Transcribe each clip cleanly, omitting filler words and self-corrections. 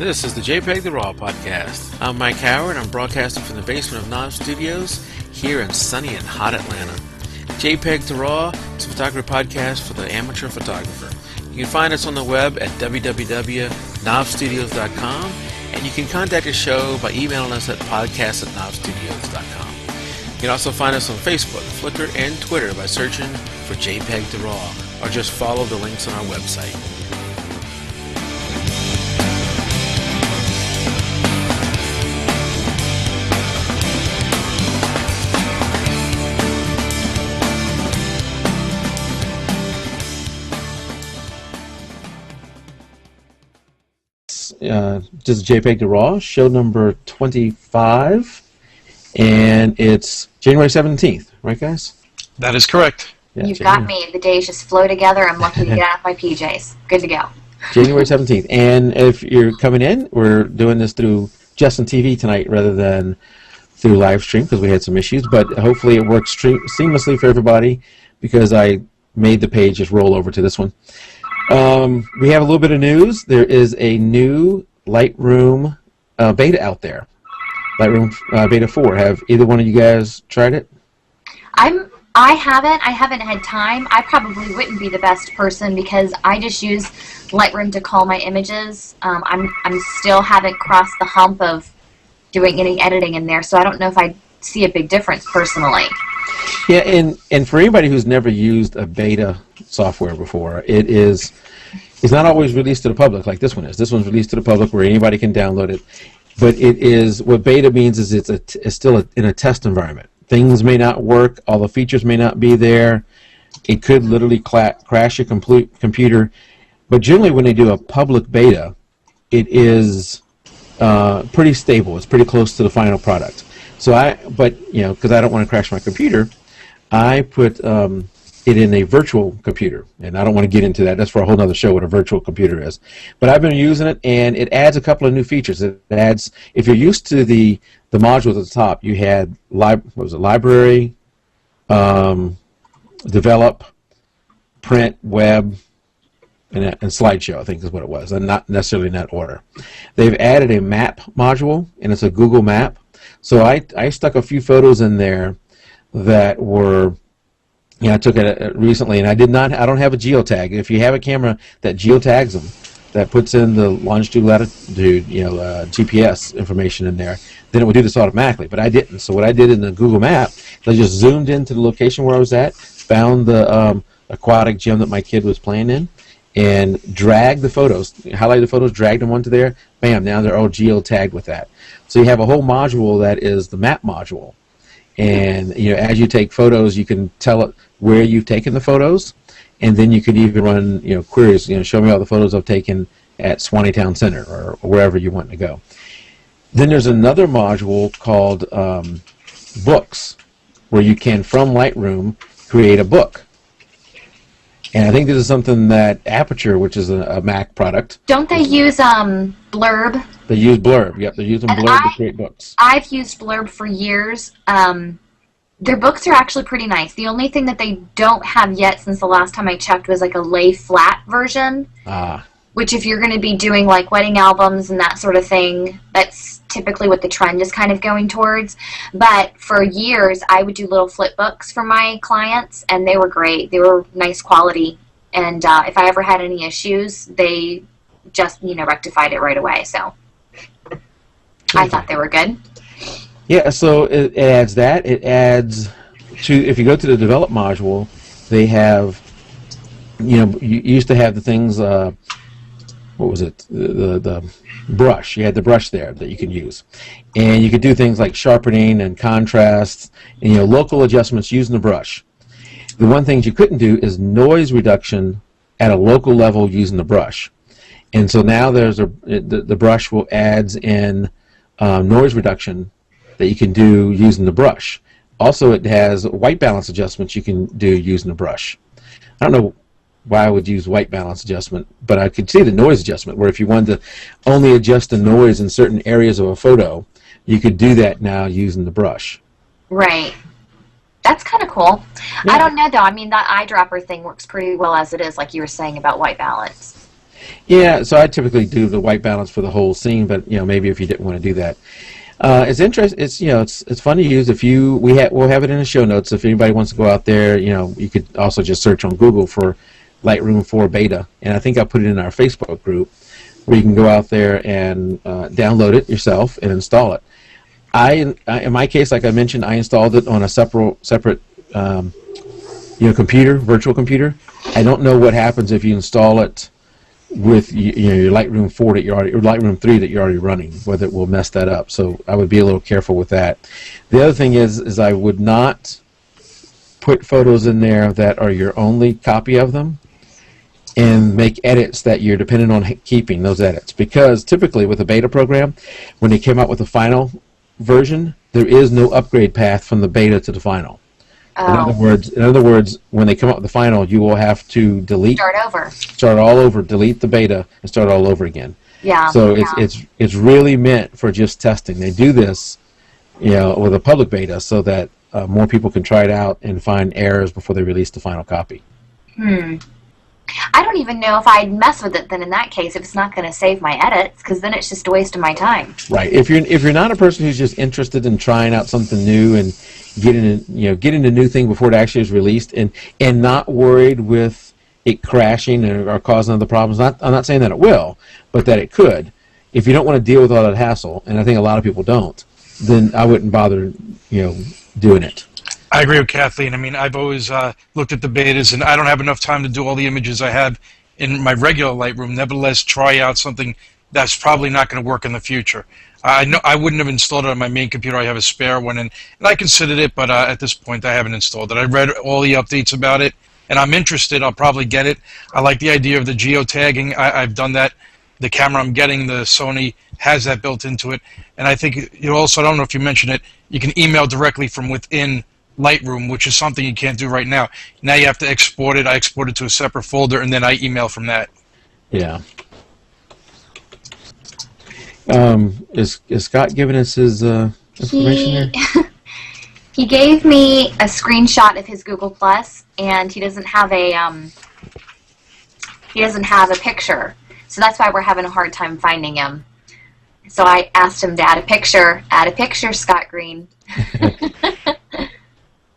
This is the jpeg2RAW podcast. I'm Mike Howard. I'm broadcasting from the basement of Knob Studios here in sunny and hot Atlanta. jpeg2RAW is a photography podcast for the amateur photographer. You can find us on the web at www.knobstudios.com, and you can contact the show by emailing us at podcast@knobstudios.com. You can also find us on Facebook, Flickr, and Twitter by searching for jpeg2RAW, or just follow the links on our website. This is jpeg2RAW, show number 25, and it's January 17th, right, guys? That is correct. Yeah, You've got me. The days just flow together. I'm lucky to get out of my PJs. Good to go. January 17th. And if you're coming in, we're doing this through Justin TV tonight rather than through live stream because we had some issues, but hopefully it works seamlessly for everybody because I made the page just roll over to this one. We have a little bit of news. There is a new Lightroom beta out there. Lightroom Beta 4. Have either one of you guys tried it? I haven't had time. I probably wouldn't be the best person because I just use Lightroom to call my images. I'm still haven't crossed the hump of doing any editing in there, so I don't know if I see a big difference personally. Yeah, and for anybody who's never used a beta software before, it's not always released to the public like this one is. This one's released to the public where anybody can download it. But it is, what beta means is it's still in a test environment. Things may not work, all the features may not be there. It could literally crash your computer. But generally when they do a public beta, it is pretty stable. It's pretty close to the final product. So because I don't want to crash my computer, I put it in a virtual computer, and I don't want to get into that. That's for a whole other show what a virtual computer is. But I've been using it, and it adds a couple of new features. It adds, if you're used to the module at the top, you had library, develop, print, web, and slideshow, I think is what it was, and not necessarily in that order. They've added a map module, and it's a Google map. So I stuck a few photos in there that were, I took it recently, and I don't have a geotag. If you have a camera that geotags them, that puts in the longitude, latitude, GPS information in there, then it would do this automatically. But I didn't. So what I did in the Google map, I just zoomed into the location where I was at, found the aquatic gym that my kid was playing in, and dragged the photos, highlighted the photos, dragged them onto there. Bam! Now they're all geotagged with that. So you have a whole module that is the map module. And as you take photos, you can tell it where you've taken the photos, and then you can even run queries. Show me all the photos I've taken at Swanee Town Center or wherever you want to go. Then there's another module called Books, where you can from Lightroom create a book. And I think this is something that Aperture, which is a Mac product. Don't they use Blurb? They use Blurb. Yep, they're using Blurb to create books. I've used Blurb for years. Their books are actually pretty nice. The only thing that they don't have yet since the last time I checked was like a lay flat version. Which if you're going to be doing like wedding albums and that sort of thing, that's typically what the trend is kind of going towards. But for years, I would do little flip books for my clients, and they were great. They were nice quality. And if I ever had any issues, they just, rectified it right away. So I thought they were good. Yeah, so it adds that. It adds to, if you go to the develop module, they have, you used to have the things, what was it, the brush. You had the brush there that you can use. And you could do things like sharpening and contrast and, local adjustments using the brush. The one thing you couldn't do is noise reduction at a local level using the brush. And so now there's the brush will adds in noise reduction that you can do using the brush. Also, it has white balance adjustments you can do using the brush. I don't know why I would use white balance adjustment, but I could see the noise adjustment, where if you wanted to only adjust the noise in certain areas of a photo, you could do that now using the brush. Right. That's kind of cool. Yeah. I don't know, though. I mean, that eyedropper thing works pretty well as it is, like you were saying about white balance. Yeah, so I typically do the white balance for the whole scene, but maybe if you didn't want to do that, it's interesting. It's fun to use. We'll have it in the show notes. If anybody wants to go out there, you could also just search on Google for Lightroom 4 Beta, and I think I put it in our Facebook group where you can go out there and download it yourself and install it. In my case, like I mentioned, I installed it on a separate computer, virtual computer. I don't know what happens if you install it with your Lightroom 4 that you're already, or Lightroom 3 that you're already running, whether it will mess that up. So I would be a little careful with that. The other thing is I would not put photos in there that are your only copy of them, and make edits that you're dependent on keeping those edits, because typically with a beta program, when they came out with the final version, there is no upgrade path from the beta to the final. Oh. In other words, when they come up with the final, you will have to start all over, delete the beta, and start all over again. Yeah. So it's really meant for just testing. They do this, with a public beta so that more people can try it out and find errors before they release the final copy. I don't even know if I'd mess with it then in that case if it's not going to save my edits, because then it's just a waste of my time. Right. If you're not a person who's just interested in trying out something new and getting a new thing before it actually is released, and not worried with it crashing or causing other problems. I'm not saying that it will, but that it could. If you don't want to deal with all that hassle, and I think a lot of people don't, then I wouldn't bother doing it. I agree with Kathleen. I mean, I've always looked at the betas, and I don't have enough time to do all the images I have in my regular Lightroom. Nevertheless, try out something that's probably not going to work in the future. I know I wouldn't have installed it on my main computer. I have a spare one, and I considered it, but at this point, I haven't installed it. I read all the updates about it, and I'm interested. I'll probably get it. I like the idea of the geotagging. I've done that. The camera I'm getting, the Sony, has that built into it, and I think also, I don't know if you mentioned it, you can email directly from within Lightroom, which is something you can't do right now. Now you have to export it. I export it to a separate folder, and then I email from that. Yeah. Is Scott giving us his information here? He gave me a screenshot of his Google Plus, and he doesn't have a picture, so that's why we're having a hard time finding him. So I asked him to add a picture. Add a picture, Scott Greene.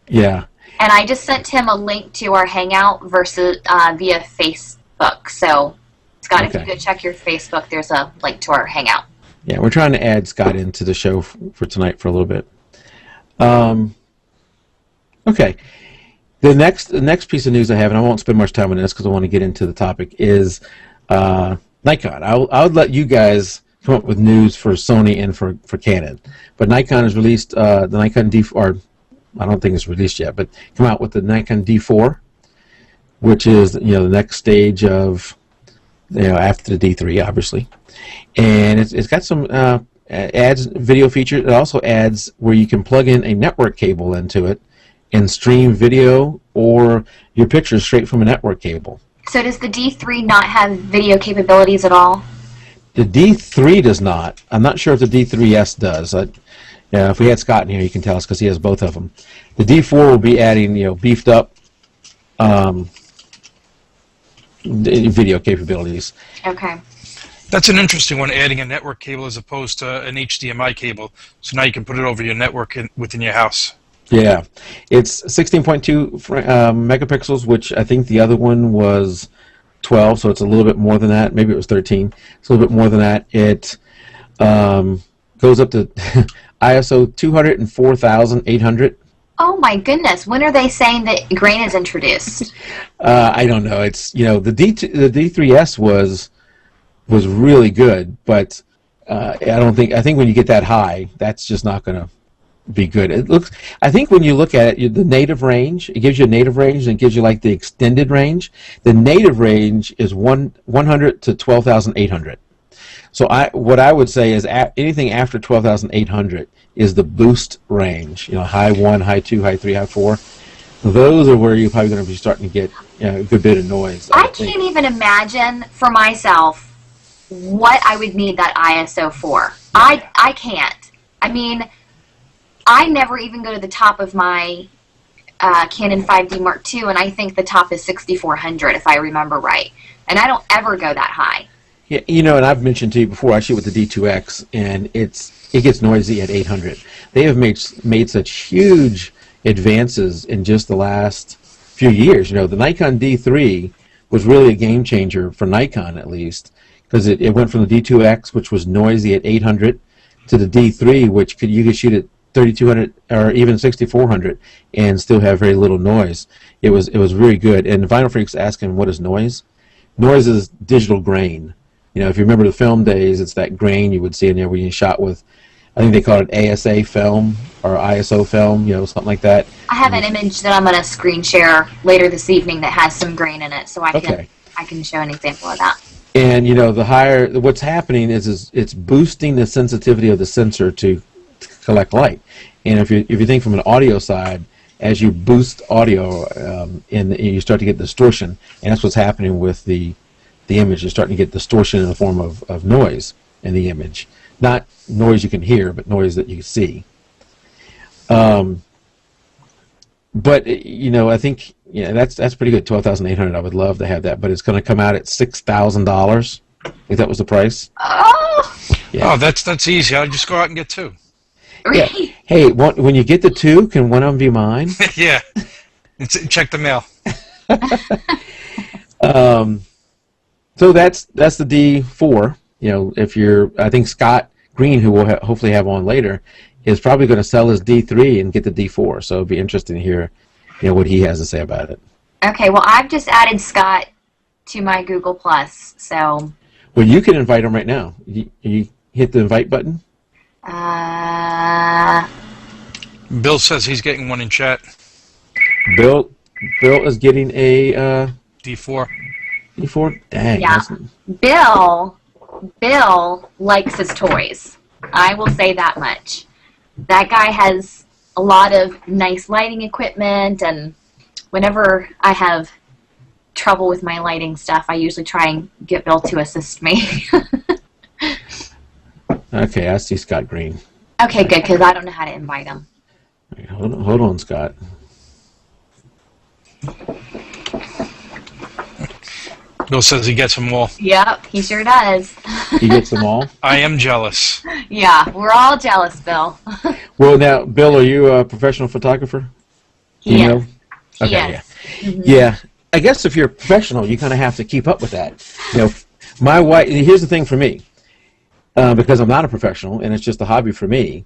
Yeah. And I just sent him a link to our Hangout via Facebook. So, Scott, if you go check your Facebook, there's a link to our Hangout. Yeah, we're trying to add Scott into the show for tonight for a little bit. Okay. The next piece of news I have, and I won't spend much time on this because I want to get into the topic, is Nikon. I'll let you guys come up with news for Sony and for Canon. But Nikon has released the Nikon D4. I don't think it's released yet, but come out with the Nikon D4, which is the next stage of after the D3, obviously, and it's got some adds video features. It also adds where you can plug in a network cable into it and stream video or your pictures straight from a network cable. So does the D3 not have video capabilities at all? The D3 does not. I'm not sure if the D3S does. If we had Scott in here, he can tell us because he has both of them. The D4 will be adding, beefed up video capabilities. Okay. That's an interesting one, adding a network cable as opposed to an HDMI cable. So now you can put it over your network within your house. Yeah. It's 16.2 megapixels, which I think the other one was 12, so it's a little bit more than that. Maybe it was 13. It's a little bit more than that. It goes up to ISO 204,800. Oh my goodness! When are they saying that Greene is introduced? I don't know. It's the D3S was really good, but I think when you get that high, that's just not going to be good. I think when you look at it, the native range, it gives you a native range and it gives you like the extended range. The native range is 100 to 12,800. So what I would say is anything after 12,800 is the boost range. High 1, high 2, high 3, high 4. Those are where you're probably going to be starting to get a good bit of noise. I can't even imagine for myself what I would need that ISO for. I can't. I mean, I never even go to the top of my Canon 5D Mark II, and I think the top is 6400 if I remember right. And I don't ever go that high. Yeah, you know, and I've mentioned to you before, I shoot with the D2X, and it gets noisy at 800. They have made such huge advances in just the last few years. You know, the Nikon D3 was really a game changer for Nikon, at least, because it went from the D2X, which was noisy at 800, to the D3, which you could shoot at 3200 or even 6400 and still have very little noise. It was very good. And Vinyl Freak's asking, what is noise? Noise is digital grain. You know, if you remember the film days, it's that grain you would see in there when you shot with, I think they call it ASA film or ISO film, you know, something like that. I have an image that I'm going to screen share later this evening that has some grain in it, so I can show an example of that. And, you know, what's happening is it's boosting the sensitivity of the sensor to collect light. And if you think from an audio side, as you boost audio, you start to get distortion, and that's what's happening with the image. You're starting to get distortion in the form of noise in the image. Not noise you can hear, but noise that you see. But, you know, I think that's pretty good, $12,800. I would love to have that, but it's going to come out at $6,000. If that was the price. Oh, yeah. Oh, that's easy. I'll just go out and get two. Yeah. Hey, when you get the two, can one of them be mine? Yeah. Check the mail. So that's the D4. You know, I think Scott Greene, who we'll hopefully have on later, is probably going to sell his D3 and get the D4. So it'll be interesting to hear, you know, what he has to say about it. Okay. Well, I've just added Scott to my Google Plus. So. Well, you can invite him right now. You hit the invite button. Bill says he's getting one in chat. Bill is getting a D4. D4? Dang. Yeah. Bill likes his toys. I will say that much. That guy has a lot of nice lighting equipment, and whenever I have trouble with my lighting stuff, I usually try and get Bill to assist me. Okay, I see Scott Greene. Okay, good, because I don't know how to invite him. Right, hold on, Scott. Bill says he gets them all. Yep, he sure does. He gets them all? I am jealous. Yeah, we're all jealous, Bill. Well, now, Bill, are you a professional photographer? Yeah. Okay, yeah. Mm-hmm. Yeah. I guess if you're a professional, you kind of have to keep up with that. You know, my wife. Here's the thing for me, because I'm not a professional and it's just a hobby for me.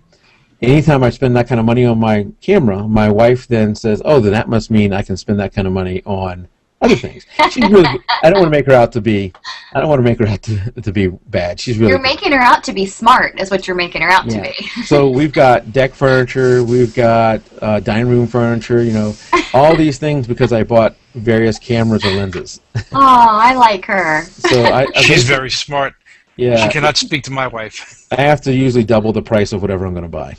Anytime I spend that kind of money on my camera, my wife then says, "Oh, then that must mean I can spend that kind of money on other things." She's really. I don't want to make her out to be. I don't want to make her out to be bad. She's really. You're making her out to be smart, is what you're making her out to be. So we've got deck furniture, we've got dining room furniture. You know, all these things because I bought various cameras or lenses. Oh, I like her. So she's very smart. Yeah. She cannot speak to my wife. I have to usually double the price of whatever I'm going to buy.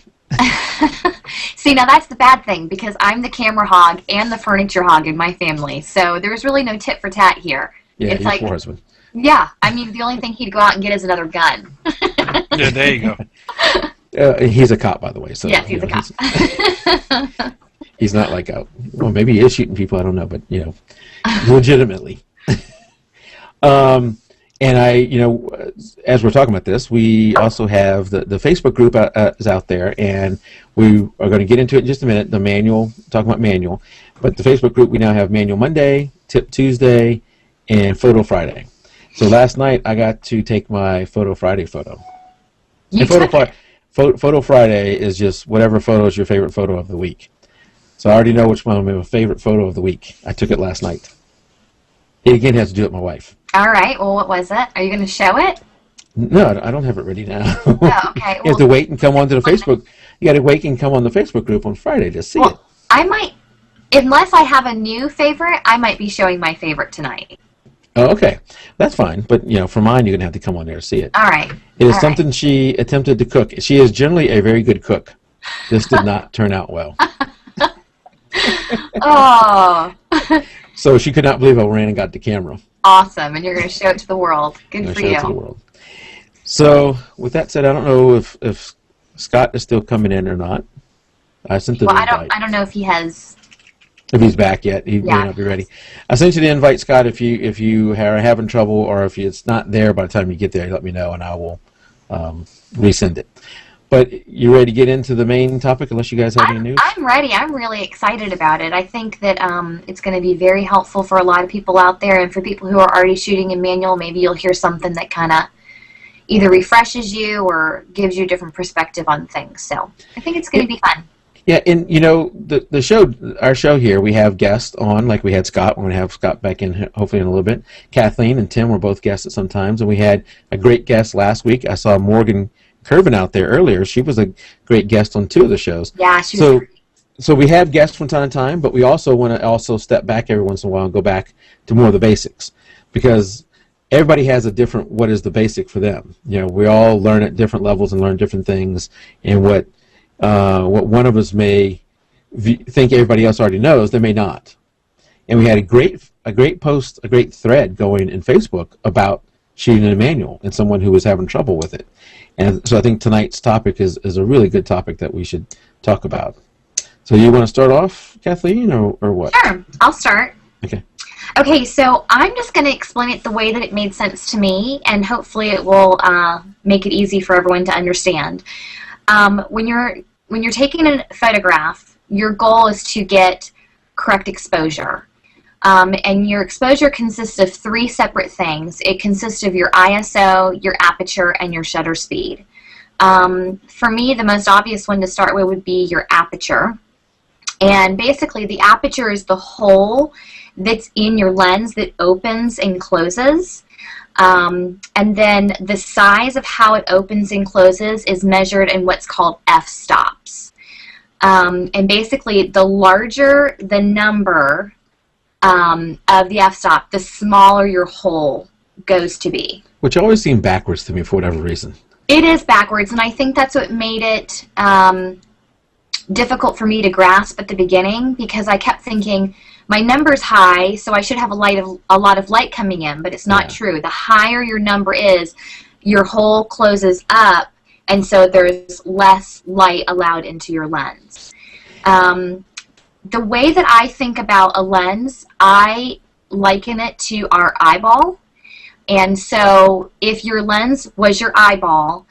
See, now that's the bad thing, because I'm the camera hog and the furniture hog in my family, so there's really no tit for tat here. Yeah, it's your like, poor husband. Yeah, I mean, the only thing he'd go out and get is another gun. Yeah, there you go. He's a cop, by the way. So, yes, he's a cop. He's not like well, maybe he is shooting people, I don't know, but, you know, legitimately. And as we're talking about this, we also have the Facebook group is out there, and we are going to get into it in just a minute, the manual, talking about manual. But the Facebook group, we now have Manual Monday, Tip Tuesday, and Photo Friday. So last night, I got to take my Photo Friday photo. Photo Friday is just whatever photo is your favorite photo of the week. So I already know which one is my favorite photo of the week. I took it last night. It again has to do with my wife. All right. Well, what was it? Are you going to show it? No, I don't have it ready now. Oh, okay. You have to wait and come onto the Facebook. You got to wait and come on the Facebook group on Friday to see it. I might, unless I have a new favorite, I might be showing my favorite tonight. Oh, okay. That's fine. But, you know, for mine, you're going to have to come on there to see it. All right. It is something she attempted to cook. She is generally a very good cook. This did not turn out well. Oh. So she could not believe I ran and got the camera. Awesome. And you're going to show it to the world. Good for you. Show it to the world. So, with that said, I don't know if Scott is still coming in or not. I sent the invite. I don't know if he has If he's back yet, he may Yeah. not be ready. I sent you the invite, Scott. If you are having trouble or if it's not there by the time you get there, let me know and I will resend it. But you ready to get into the main topic? Unless you guys have any news. I'm ready. I'm really excited about it. I think that it's going to be very helpful for a lot of people out there, and for people who are already shooting in manual, maybe you'll hear something that kind of either refreshes you or gives you a different perspective on things. So I think it's going to be fun. Yeah, and you know the show, our show here, we have guests on, like we had Scott. We're going to have Scott back in hopefully in a little bit. Kathleen and Tim were both guests at some times, and we had a great guest last week. I saw Morgan Curvin out there earlier. She was a great guest on 2 of the shows. Yeah, she was. So we have guests from time to time, but we also want to step back every once in a while and go back to more of the basics, because everybody has a different what is the basic for them. You know, we all learn at different levels and learn different things, and what one of us may think everybody else already knows, they may not. And we had a great post, a great thread going in Facebook about shooting in a manual and someone who was having trouble with it. And so I think tonight's topic is a really good topic that we should talk about. So you want to start off, Kathleen, or what? Sure, I'll start. Okay. Okay, so I'm just going to explain it the way that it made sense to me, and hopefully it will make it easy for everyone to understand. When you're taking a photograph, your goal is to get correct exposure. And your exposure consists of 3 separate things. It consists of your ISO, your aperture, and your shutter speed. For me, the most obvious one to start with would be your aperture. And basically, the aperture is the hole that's in your lens that opens and closes. And then the size of how it opens and closes is measured in what's called f-stops. And basically, the larger the number of the f-stop, the smaller your hole goes to be. Which always seemed backwards to me for whatever reason. It is backwards, and I think that's what made it difficult for me to grasp at the beginning, because I kept thinking, my number's high, so I should have a lot of light coming in, but it's not true. The higher your number is, your hole closes up, and so there's less light allowed into your lens. The way that I think about a lens, I liken it to our eyeball. And so if your lens was your eyeball,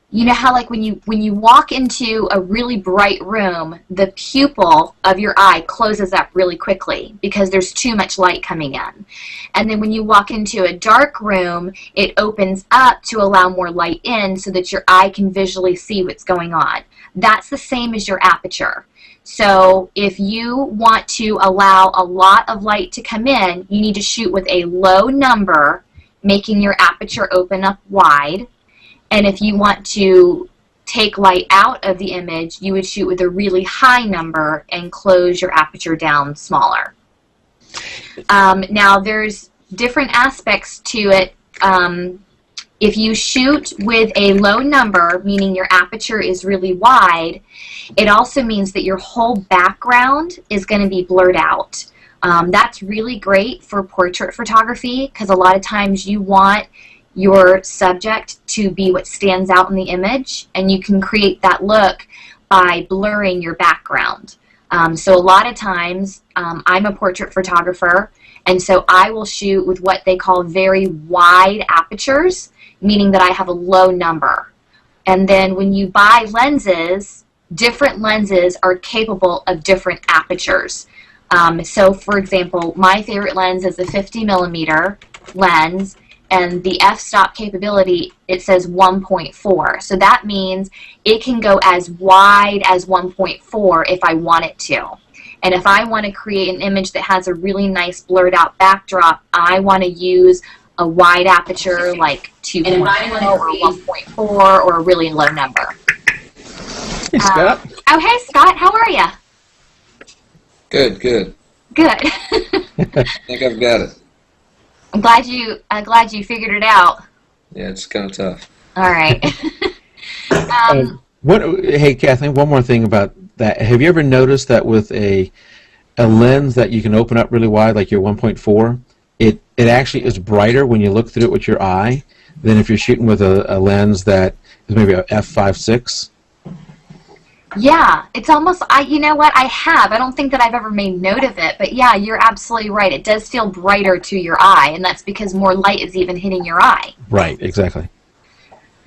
you know how like when you walk into a really bright room, the pupil of your eye closes up really quickly because there's too much light coming in. And then when you walk into a dark room, it opens up to allow more light in so that your eye can visually see what's going on. That's the same as your aperture. So if you want to allow a lot of light to come in, you need to shoot with a low number, making your aperture open up wide. And if you want to take light out of the image, you would shoot with a really high number and close your aperture down smaller. Now there's different aspects to it. If you shoot with a low number, meaning your aperture is really wide, it also means that your whole background is going to be blurred out. That's really great for portrait photography because a lot of times you want your subject to be what stands out in the image, and you can create that look by blurring your background. So a lot of times, I'm a portrait photographer, and so I will shoot with what they call very wide apertures, meaning that I have a low number. And then when you buy lenses, different lenses are capable of different apertures. So for example, my favorite lens is a 50mm lens, and the f-stop capability, it says 1.4. So that means it can go as wide as 1.4 if I want it to. And if I want to create an image that has a really nice blurred out backdrop, I want to use a wide aperture like 2.0 or 1.4 or a really low number. Hey, Scott. Oh, hey, Scott. How are you? Good, good. Good. I think I've got it. I'm glad you figured it out. Yeah, it's kind of tough. All right. Hey, Kathleen, one more thing about that. Have you ever noticed that with a lens that you can open up really wide, like your 1.4, it actually is brighter when you look through it with your eye than if you're shooting with a lens that is maybe a f5.6? Yeah, it's almost, you know what, I don't think that I've ever made note of it, but yeah, you're absolutely right. It does feel brighter to your eye, and that's because more light is even hitting your eye. Right, exactly.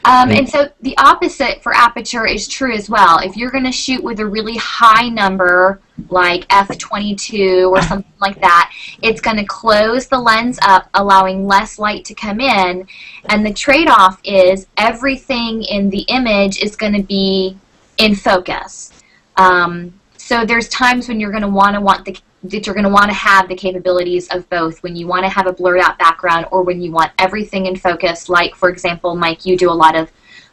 And so the opposite for aperture is true as well. If you're going to shoot with a really high number, like f22 or something like that, it's going to close the lens up, allowing less light to come in, and the trade-off is everything in the image is going to be in focus. So there's times when you're going to want to have the capabilities of both, when you want to have a blurred out background or when you want everything in focus. Like, for example, Mike, you do a lot of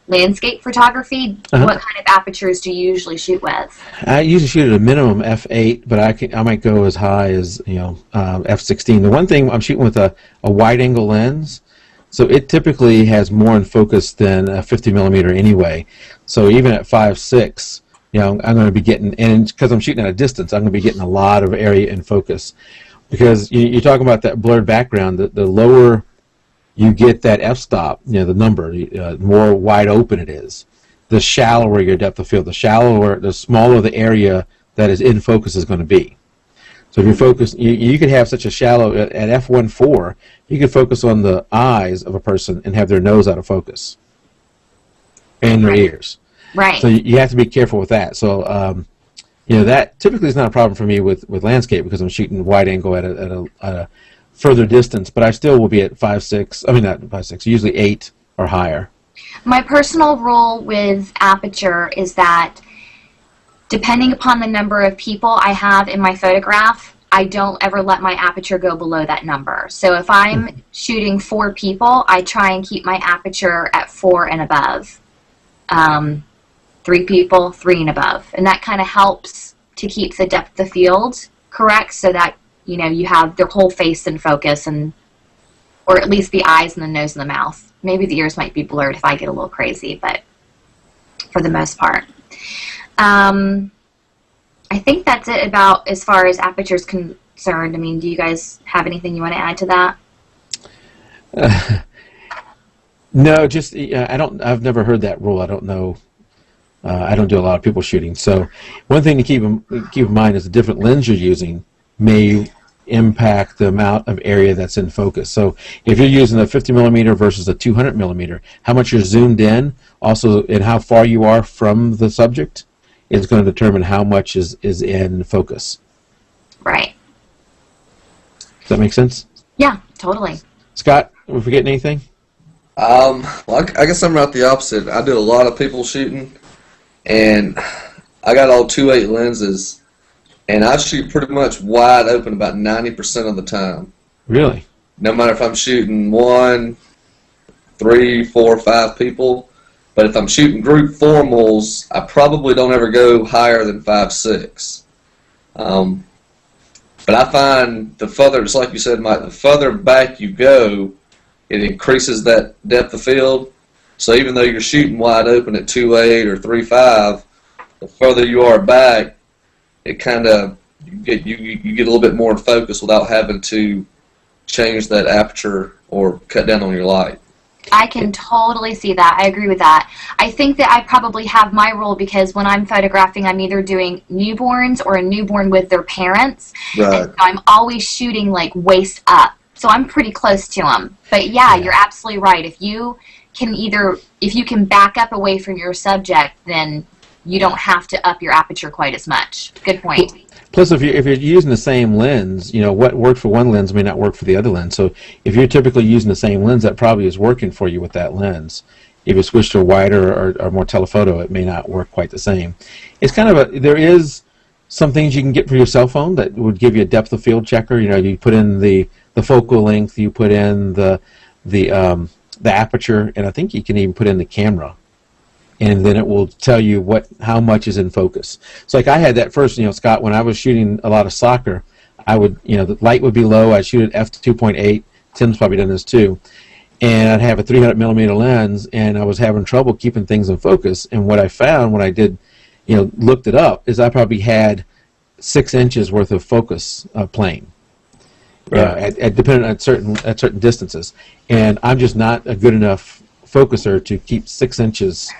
landscape photography. What kind of apertures do you usually shoot with? I usually shoot at a minimum f8, but I might go as high as f16. The one thing, I'm shooting with a wide angle lens, so it typically has more in focus than a 50 millimeter anyway. So even at 5.6, I'm going to be getting, and because I'm shooting at a distance, I'm going to be getting a lot of area in focus. Because you're talking about that blurred background, the lower you get that f-stop, the number, more wide open it is, the shallower your depth of field, the smaller the area that is in focus is going to be. So if you're focused, you could have such a shallow, at f1.4, you could focus on the eyes of a person and have their nose out of focus. And their ears. Right. So you have to be careful with that. So, that typically is not a problem for me with landscape because I'm shooting wide angle at a further distance, but I still will be at 5.6, I mean not 5.6, usually 8 or higher. My personal rule with aperture is that depending upon the number of people I have in my photograph, I don't ever let my aperture go below that number. So if I'm shooting 4 people, I try and keep my aperture at 4 and above. 3 people, 3 and above. And that kind of helps to keep the depth of field correct so that, you have their whole face in focus, or at least the eyes and the nose and the mouth. Maybe the ears might be blurred if I get a little crazy, but for the most part. I think that's it about as far as aperture is concerned. I mean, do you guys have anything you want to add to that? No, just I've never heard that rule. I don't know. I don't do a lot of people shooting. So one thing to keep in mind is the different lens you're using may impact the amount of area that's in focus. So if you're using a 50 millimeter versus a 200 millimeter, how much you're zoomed in, also, and how far you are from the subject, is going to determine how much is in focus. Right. Does that make sense? Yeah, totally. Scott, are we forgetting anything? Well, I guess I'm about the opposite. I do a lot of people shooting, and I got all 2.8 lenses, and I shoot pretty much wide open about 90% of the time. Really? No matter if I'm shooting 1, 3, 4, 5 people, but if I'm shooting group formals, I probably don't ever go higher than 5.6. But I find the further, just like you said, Mike, the further back you go, it increases that depth of field. So even though you're shooting wide open at 2.8 or 3.5, the further you are back, it kind of you get a little bit more in focus without having to change that aperture or cut down on your light. I can totally see that. I agree with that. I think that I probably have my rule because when I'm photographing, I'm either doing newborns or a newborn with their parents. Right. And so I'm always shooting like waist up. So I'm pretty close to them. But yeah, you're absolutely right. If you can back up away from your subject, then you don't have to up your aperture quite as much. Good point. Plus, if you're using the same lens, what worked for one lens may not work for the other lens. So if you're typically using the same lens, that probably is working for you with that lens. If you switch to a wider or more telephoto, it may not work quite the same. It's kind of there is some things you can get for your cell phone that would give you a depth of field checker. You put in the focal length, you put in the aperture, and I think you can even put in the camera. And then it will tell you how much is in focus. So like I had that first, Scott, when I was shooting a lot of soccer, I would, the light would be low. I'd shoot at f2.8. Tim's probably done this too. And I'd have a 300 millimeter lens, and I was having trouble keeping things in focus. And what I found when I did, looked it up, is I probably had 6 inches worth of focus plane. Right. Depending at certain distances. And I'm just not a good enough focuser to keep 6 inches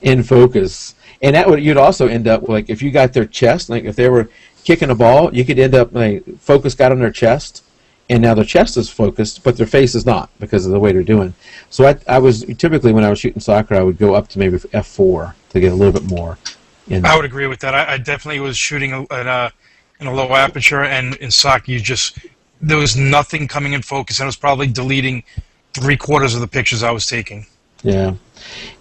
in focus. And that would, you'd also end up, like, if you got their chest, like if they were kicking a ball, you could end up, like, focus got on their chest, and now their chest is focused, but their face is not because of the way they're doing. So I was, typically when I was shooting soccer, I would go up to maybe f4 to get a little bit more. I would agree with that. I definitely was shooting in a low aperture, and in soccer, there was nothing coming in focus, and I was probably deleting 3/4 of the pictures I was taking. Yeah.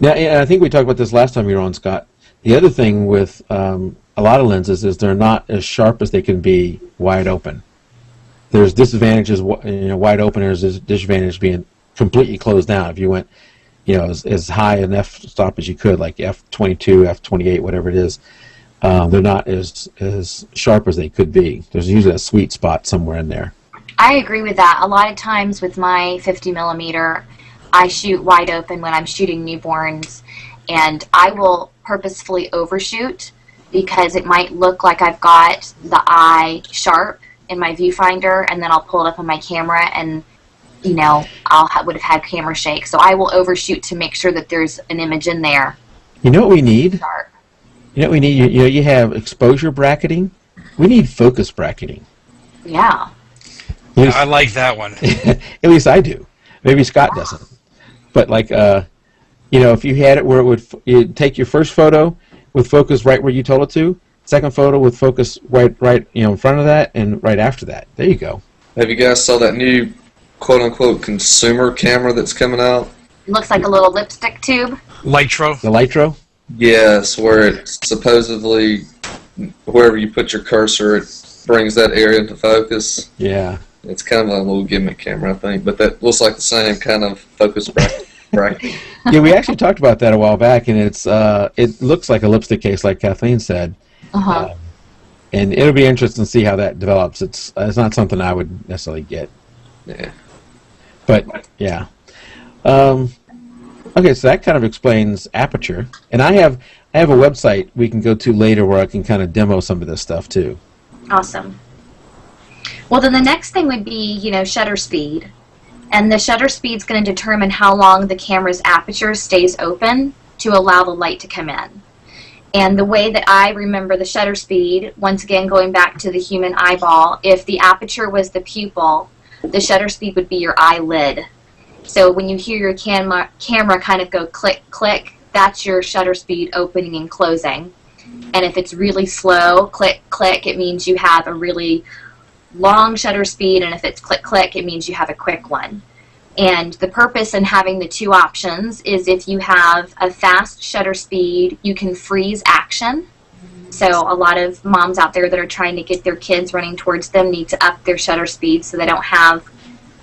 Now, I think we talked about this last time you were on, Scott. The other thing with a lot of lenses is they're not as sharp as they can be wide open. There's disadvantages, wide open. There's a disadvantage being completely closed down. If you went, as high an f-stop as you could, like f22, f28, whatever it is, they're not as sharp as they could be. There's usually a sweet spot somewhere in there. I agree with that. A lot of times with my 50 millimeter, I shoot wide open when I'm shooting newborns, and I will purposefully overshoot because it might look like I've got the eye sharp in my viewfinder, and then I'll pull it up on my camera and would have had camera shake. So I will overshoot to make sure that there's an image in there. You know what we need? You know what we need? You have exposure bracketing. We need focus bracketing. Yeah. I like that one. At least I do. Maybe Scott doesn't. But like, if you had it where you'd take your first photo with focus right where you told it to, second photo with focus right in front of that, and right after that. There you go. Have you guys saw that new quote-unquote consumer camera that's coming out? It looks like a little lipstick tube. Litro. The Litro? Yes, where it supposedly, wherever you put your cursor, it brings that area into focus. Yeah. It's kind of a little gimmick camera, I think, but that looks like the same kind of focus bracket. Yeah, we actually talked about that a while back, and it looks like a lipstick case, like Kathleen said. Uh-huh. And it'll be interesting to see how that develops. It's not something I would necessarily get. Yeah. But yeah. Okay, so that kind of explains aperture, and I have a website we can go to later where I can kind of demo some of this stuff too. Awesome. Well, then the next thing would be, shutter speed. And the shutter speed is going to determine how long the camera's aperture stays open to allow the light to come in. And the way that I remember the shutter speed, once again going back to the human eyeball, if the aperture was the pupil, the shutter speed would be your eyelid. So when you hear your camera kind of go click, click, that's your shutter speed opening and closing. And if it's really slow, click, click, it means you have a really long shutter speed, and if it's click, click, it means you have a quick one. And the purpose in having the two options is if you have a fast shutter speed, you can freeze action. So a lot of moms out there that are trying to get their kids running towards them need to up their shutter speed so they don't have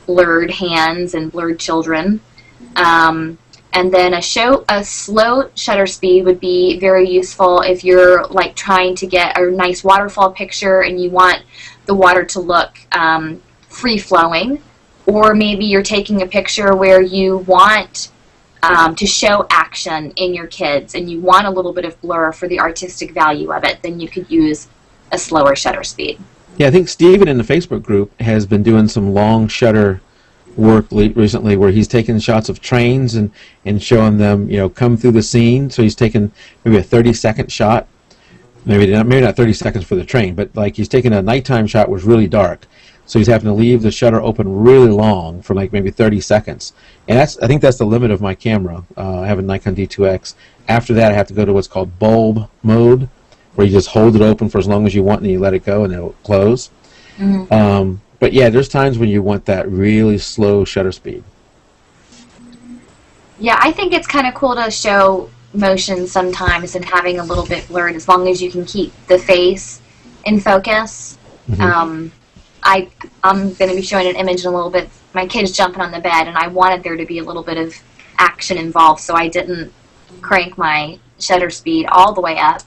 blurred hands and blurred children. And then a slow shutter speed would be very useful if you're like trying to get a nice waterfall picture and you want the water to look free-flowing, or maybe you're taking a picture where you want to show action in your kids and you want a little bit of blur for the artistic value of it, then you could use a slower shutter speed. Yeah, I think Steven in the Facebook group has been doing some long shutter work recently where he's taking shots of trains and showing them, come through the scene. So he's taken maybe a 30-second shot, maybe not 30 seconds for the train, but like he's taking a nighttime shot was really dark. So he's having to leave the shutter open really long for like maybe 30 seconds. And I think that's the limit of my camera. I have a Nikon D2X. After that, I have to go to what's called bulb mode, where you just hold it open for as long as you want and then you let it go and it'll close. Mm-hmm. But yeah, there's times when you want that really slow shutter speed. Yeah, I think it's kind of cool to show motion sometimes and having a little bit blurred as long as you can keep the face in focus. Mm-hmm. I'm going to be showing an image in a little bit. My kid's jumping on the bed, and I wanted there to be a little bit of action involved, so I didn't crank my shutter speed all the way up,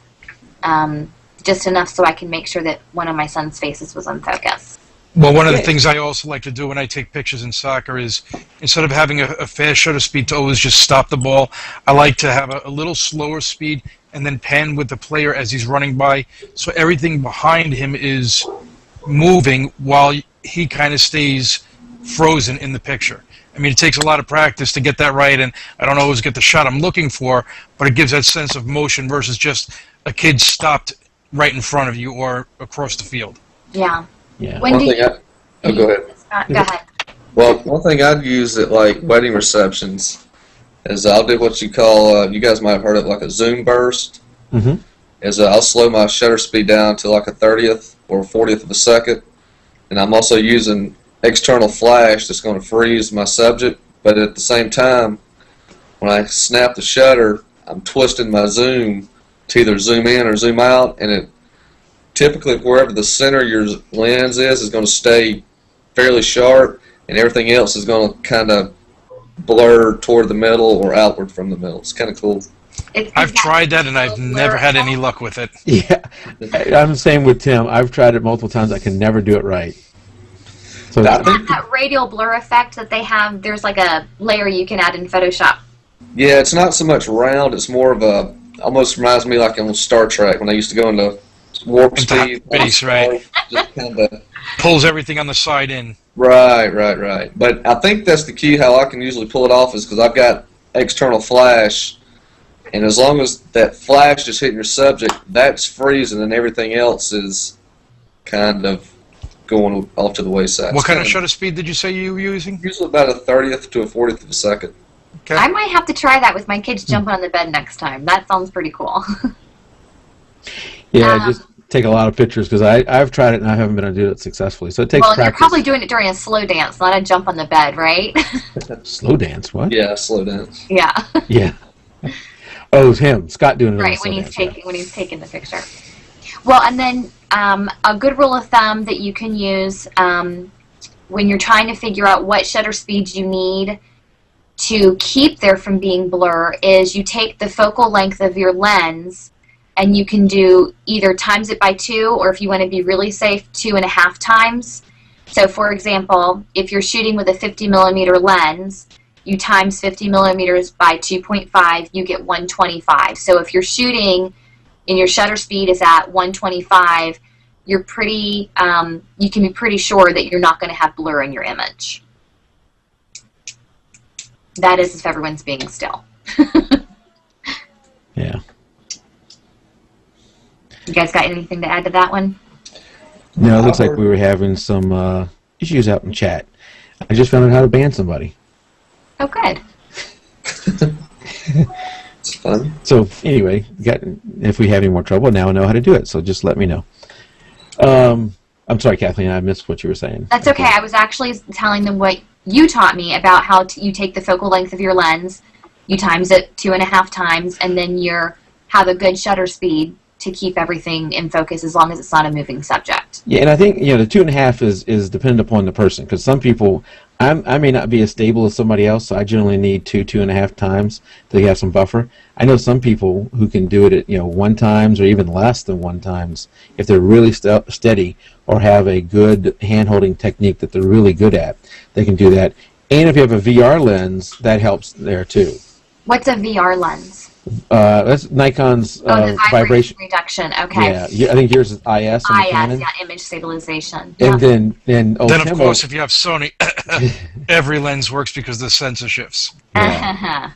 just enough so I can make sure that one of my son's faces was on focus. Well, one of the things I also like to do when I take pictures in soccer is, instead of having a fast shutter speed to always just stop the ball, I like to have a little slower speed and then pan with the player as he's running by, so everything behind him is moving while he kind of stays frozen in the picture. I mean, it takes a lot of practice to get that right, and I don't always get the shot I'm looking for, but it gives that sense of motion versus just a kid stopped right in front of you or across the field. Yeah. Yeah. When do you, oh, go ahead. go ahead. Well, one thing I'd use at like wedding receptions is I'll do what you call, you guys might have heard of like a zoom burst. Mm-hmm. Is I'll slow my shutter speed down to like a 30th or 40th of a second, and I'm also using external flash that's going to freeze my subject, but at the same time, when I snap the shutter, I'm twisting my zoom to either zoom in or zoom out, and it typically wherever the center of your lens is going to stay fairly sharp, and everything else is going to kind of blur toward the middle or outward from the middle. It's kind of cool. I've tried that, and I've never had any luck with it. Yeah, I'm the same with Tim. I've tried it multiple times. I can never do it right. So that radial blur effect that they have, there's like a layer you can add in Photoshop. Yeah, it's not so much round. It's more of a, almost reminds me like on Star Trek when I used to go into warp speed. Base, right. Just kind of pulls everything on the side in. Right. But I think that's the key how I can usually pull it off is because I've got external flash, and as long as that flash is hitting your subject, that's freezing, and everything else is kind of going off to the wayside. What kind of shutter speed did you say you were using? Usually about a 30th to a 40th of a second. Okay. I might have to try that with my kids jumping on the bed next time. That sounds pretty cool. Yeah, just take a lot of pictures because I've tried it and I haven't been able to do it successfully. So it takes practice. Well, you're probably doing it during a slow dance, not a jump on the bed, right? Slow dance? What? Yeah, slow dance. Yeah. Yeah. Oh, it's him. Scott doing it. Right, when he's taking the picture. Well, and then a good rule of thumb that you can use when you're trying to figure out what shutter speeds you need to keep there from being blur is you take the focal length of your lens and you can do either times it by 2, or if you want to be really safe, 2.5 times. So for example, if you're shooting with a 50 millimeter lens, you times 50 millimeters by 2.5, you get 125. So if you're shooting and your shutter speed is at 125, you're pretty, you can be pretty sure that you're not going to have blur in your image. That is if everyone's being still. Yeah. You guys got anything to add to that one? No, it looks like we were having some issues out in chat. I just found out how to ban somebody. Oh, good. It's fun. So anyway, if we have any more trouble, now I know how to do it. So just let me know. I'm sorry, Kathleen, I missed what you were saying. That's okay. I was actually telling them what you taught me about how you take the focal length of your lens, you times it 2.5 times, and then you have a good shutter speed to keep everything in focus as long as it's not a moving subject. Yeah, and I think the 2.5 is dependent upon the person because some people, I may not be as stable as somebody else, so I generally need 2.5 times to have some buffer. I know some people who can do it at 1 times or even less than 1 times if they're really steady or have a good hand-holding technique that they're really good at. They can do that. And if you have a VR lens, that helps there too. What's a VR lens? That's Nikon's the vibration reduction. Okay. Yeah, I think yours is IS. IS, Canon. yeah, image stabilization. And Yeah. then Of course, if you have Sony, every lens works because the sensor shifts. Yeah.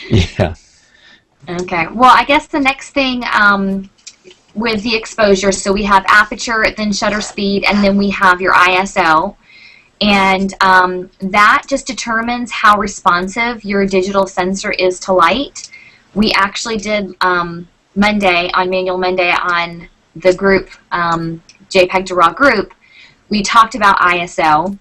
Yeah. Okay. Well, I guess the next thing with the exposure, so we have aperture, then shutter speed, and then we have your ISO. And that just determines how responsive your digital sensor is to light. We actually did Monday, on Manual Monday, on the group, jpeg2RAW group, we talked about ISO.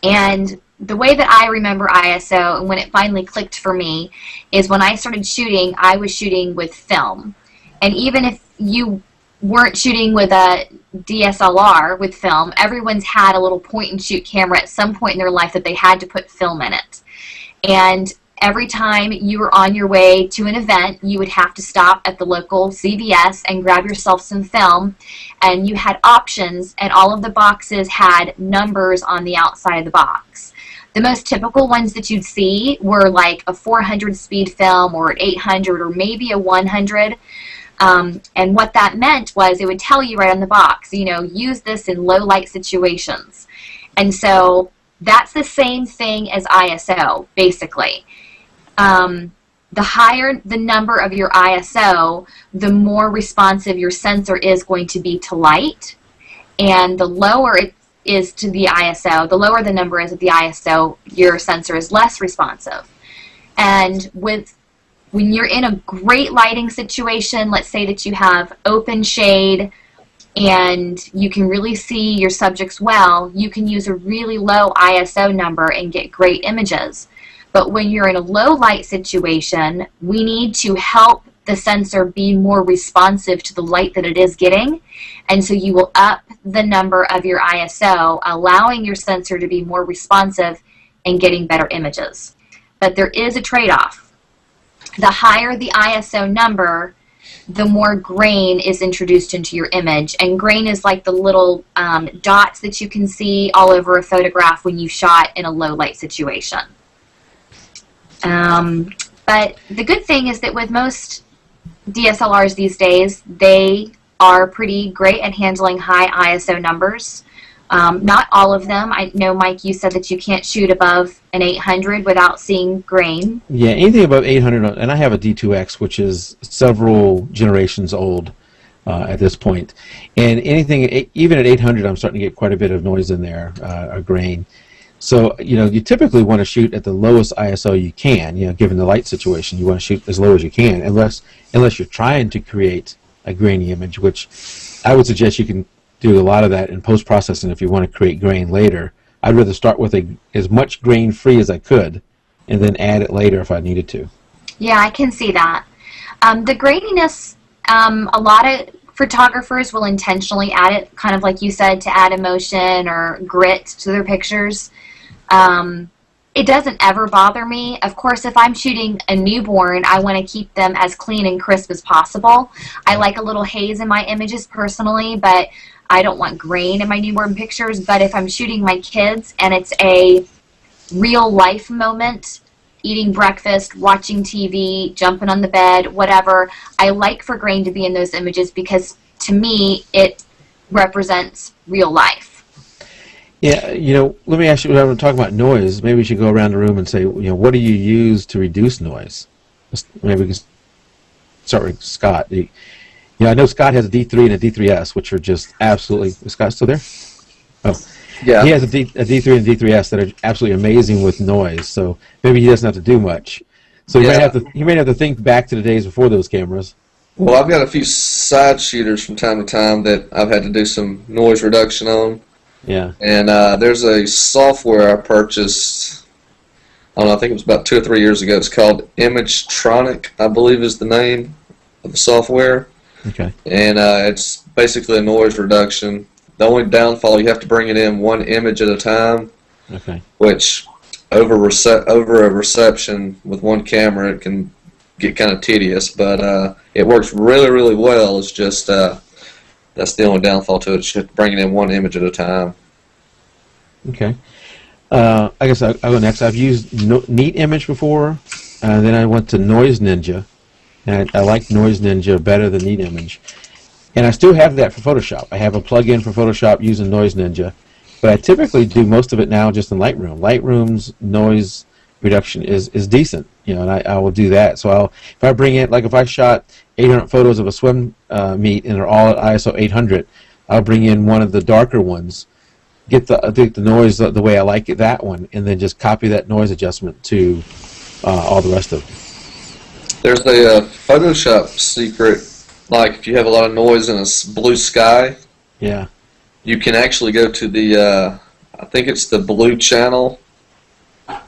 And the way that I remember ISO, and when it finally clicked for me, is when I started shooting, I was shooting with film. And even if you weren't shooting with a DSLR with film, everyone's had a little point-and-shoot camera at some point in their life that they had to put film in it. And every time you were on your way to an event, you would have to stop at the local CVS and grab yourself some film, and you had options, and all of the boxes had numbers on the outside of the box. The most typical ones that you'd see were like a 400 speed film or an 800 or maybe a 100. And what that meant was it would tell you right on the box, use this in low light situations. And so That's the same thing as ISO, basically. The higher the number of your ISO, the more responsive your sensor is going to be to light. And the lower it is to the ISO, the lower the number is of the ISO, your sensor is less responsive. And when you're in a great lighting situation, let's say that you have open shade and you can really see your subjects well, you can use a really low ISO number and get great images. But when you're in a low light situation, we need to help the sensor be more responsive to the light that it is getting. And so you will up the number of your ISO, allowing your sensor to be more responsive and getting better images. But there is a trade-off. The higher the ISO number, the more grain is introduced into your image. And grain is like the little dots that you can see all over a photograph when you shot in a low light situation. But the good thing is that with most DSLRs these days, they are pretty great at handling high ISO numbers. Not all of them. I know, Mike, you said that you can't shoot above an 800 without seeing grain. Yeah, anything above 800, and I have a D2X, which is several generations old at this point. And anything, even at 800, I'm starting to get quite a bit of noise in there, or grain. So, you typically want to shoot at the lowest ISO you can, given the light situation. You want to shoot as low as you can, unless you're trying to create a grainy image, which I would suggest you can do a lot of that in post-processing if you want to create grain later. I'd rather start with as much grain-free as I could, and then add it later if I needed to. Yeah, I can see that. The graininess, a lot of photographers will intentionally add it, kind of like you said, to add emotion or grit to their pictures. It doesn't ever bother me. Of course, if I'm shooting a newborn, I want to keep them as clean and crisp as possible. I like a little haze in my images personally, but I don't want grain in my newborn pictures. But if I'm shooting my kids and it's a real life moment, eating breakfast, watching TV, jumping on the bed, whatever, I like for grain to be in those images because to me it represents real life. Yeah, let me ask you, when I'm talking about noise, maybe we should go around the room and say, what do you use to reduce noise? Maybe we can start with Scott. I know Scott has a D3 and a D3S, which are just absolutely... Is Scott still there? Oh. Yeah. He has a D3 and D3S that are absolutely amazing with noise, so maybe he doesn't have to do much. So he may have to think back to the days before those cameras. Well, I've got a few side shooters from time to time that I've had to do some noise reduction on. Yeah. And there's a software I purchased, I don't know, I think it was about 2 or 3 years ago. It's called Imagetronic, I believe is the name of the software. Okay. And it's basically a noise reduction. The only downfall, you have to bring it in one image at a time. Okay. Which, over a reception with one camera, it can get kind of tedious. But it works really, really well. It's just... that's the only downfall to it. It's just bringing in one image at a time. Okay. I guess I'll go next. I've used Neat Image before, and then I went to Noise Ninja, and I like Noise Ninja better than Neat Image. And I still have that for Photoshop. I have a plug-in for Photoshop using Noise Ninja, but I typically do most of it now just in Lightroom. Lightroom's noise reduction is decent, and I will do that. So if I bring in, like if I shot 800 photos of a swim meet and they're all at ISO 800, I'll bring in one of the darker ones, get the noise the way I like it, that one, and then just copy that noise adjustment to all the rest of them. There's a Photoshop secret, like if you have a lot of noise in a blue sky, yeah, you can actually go to the, I think it's the blue channel,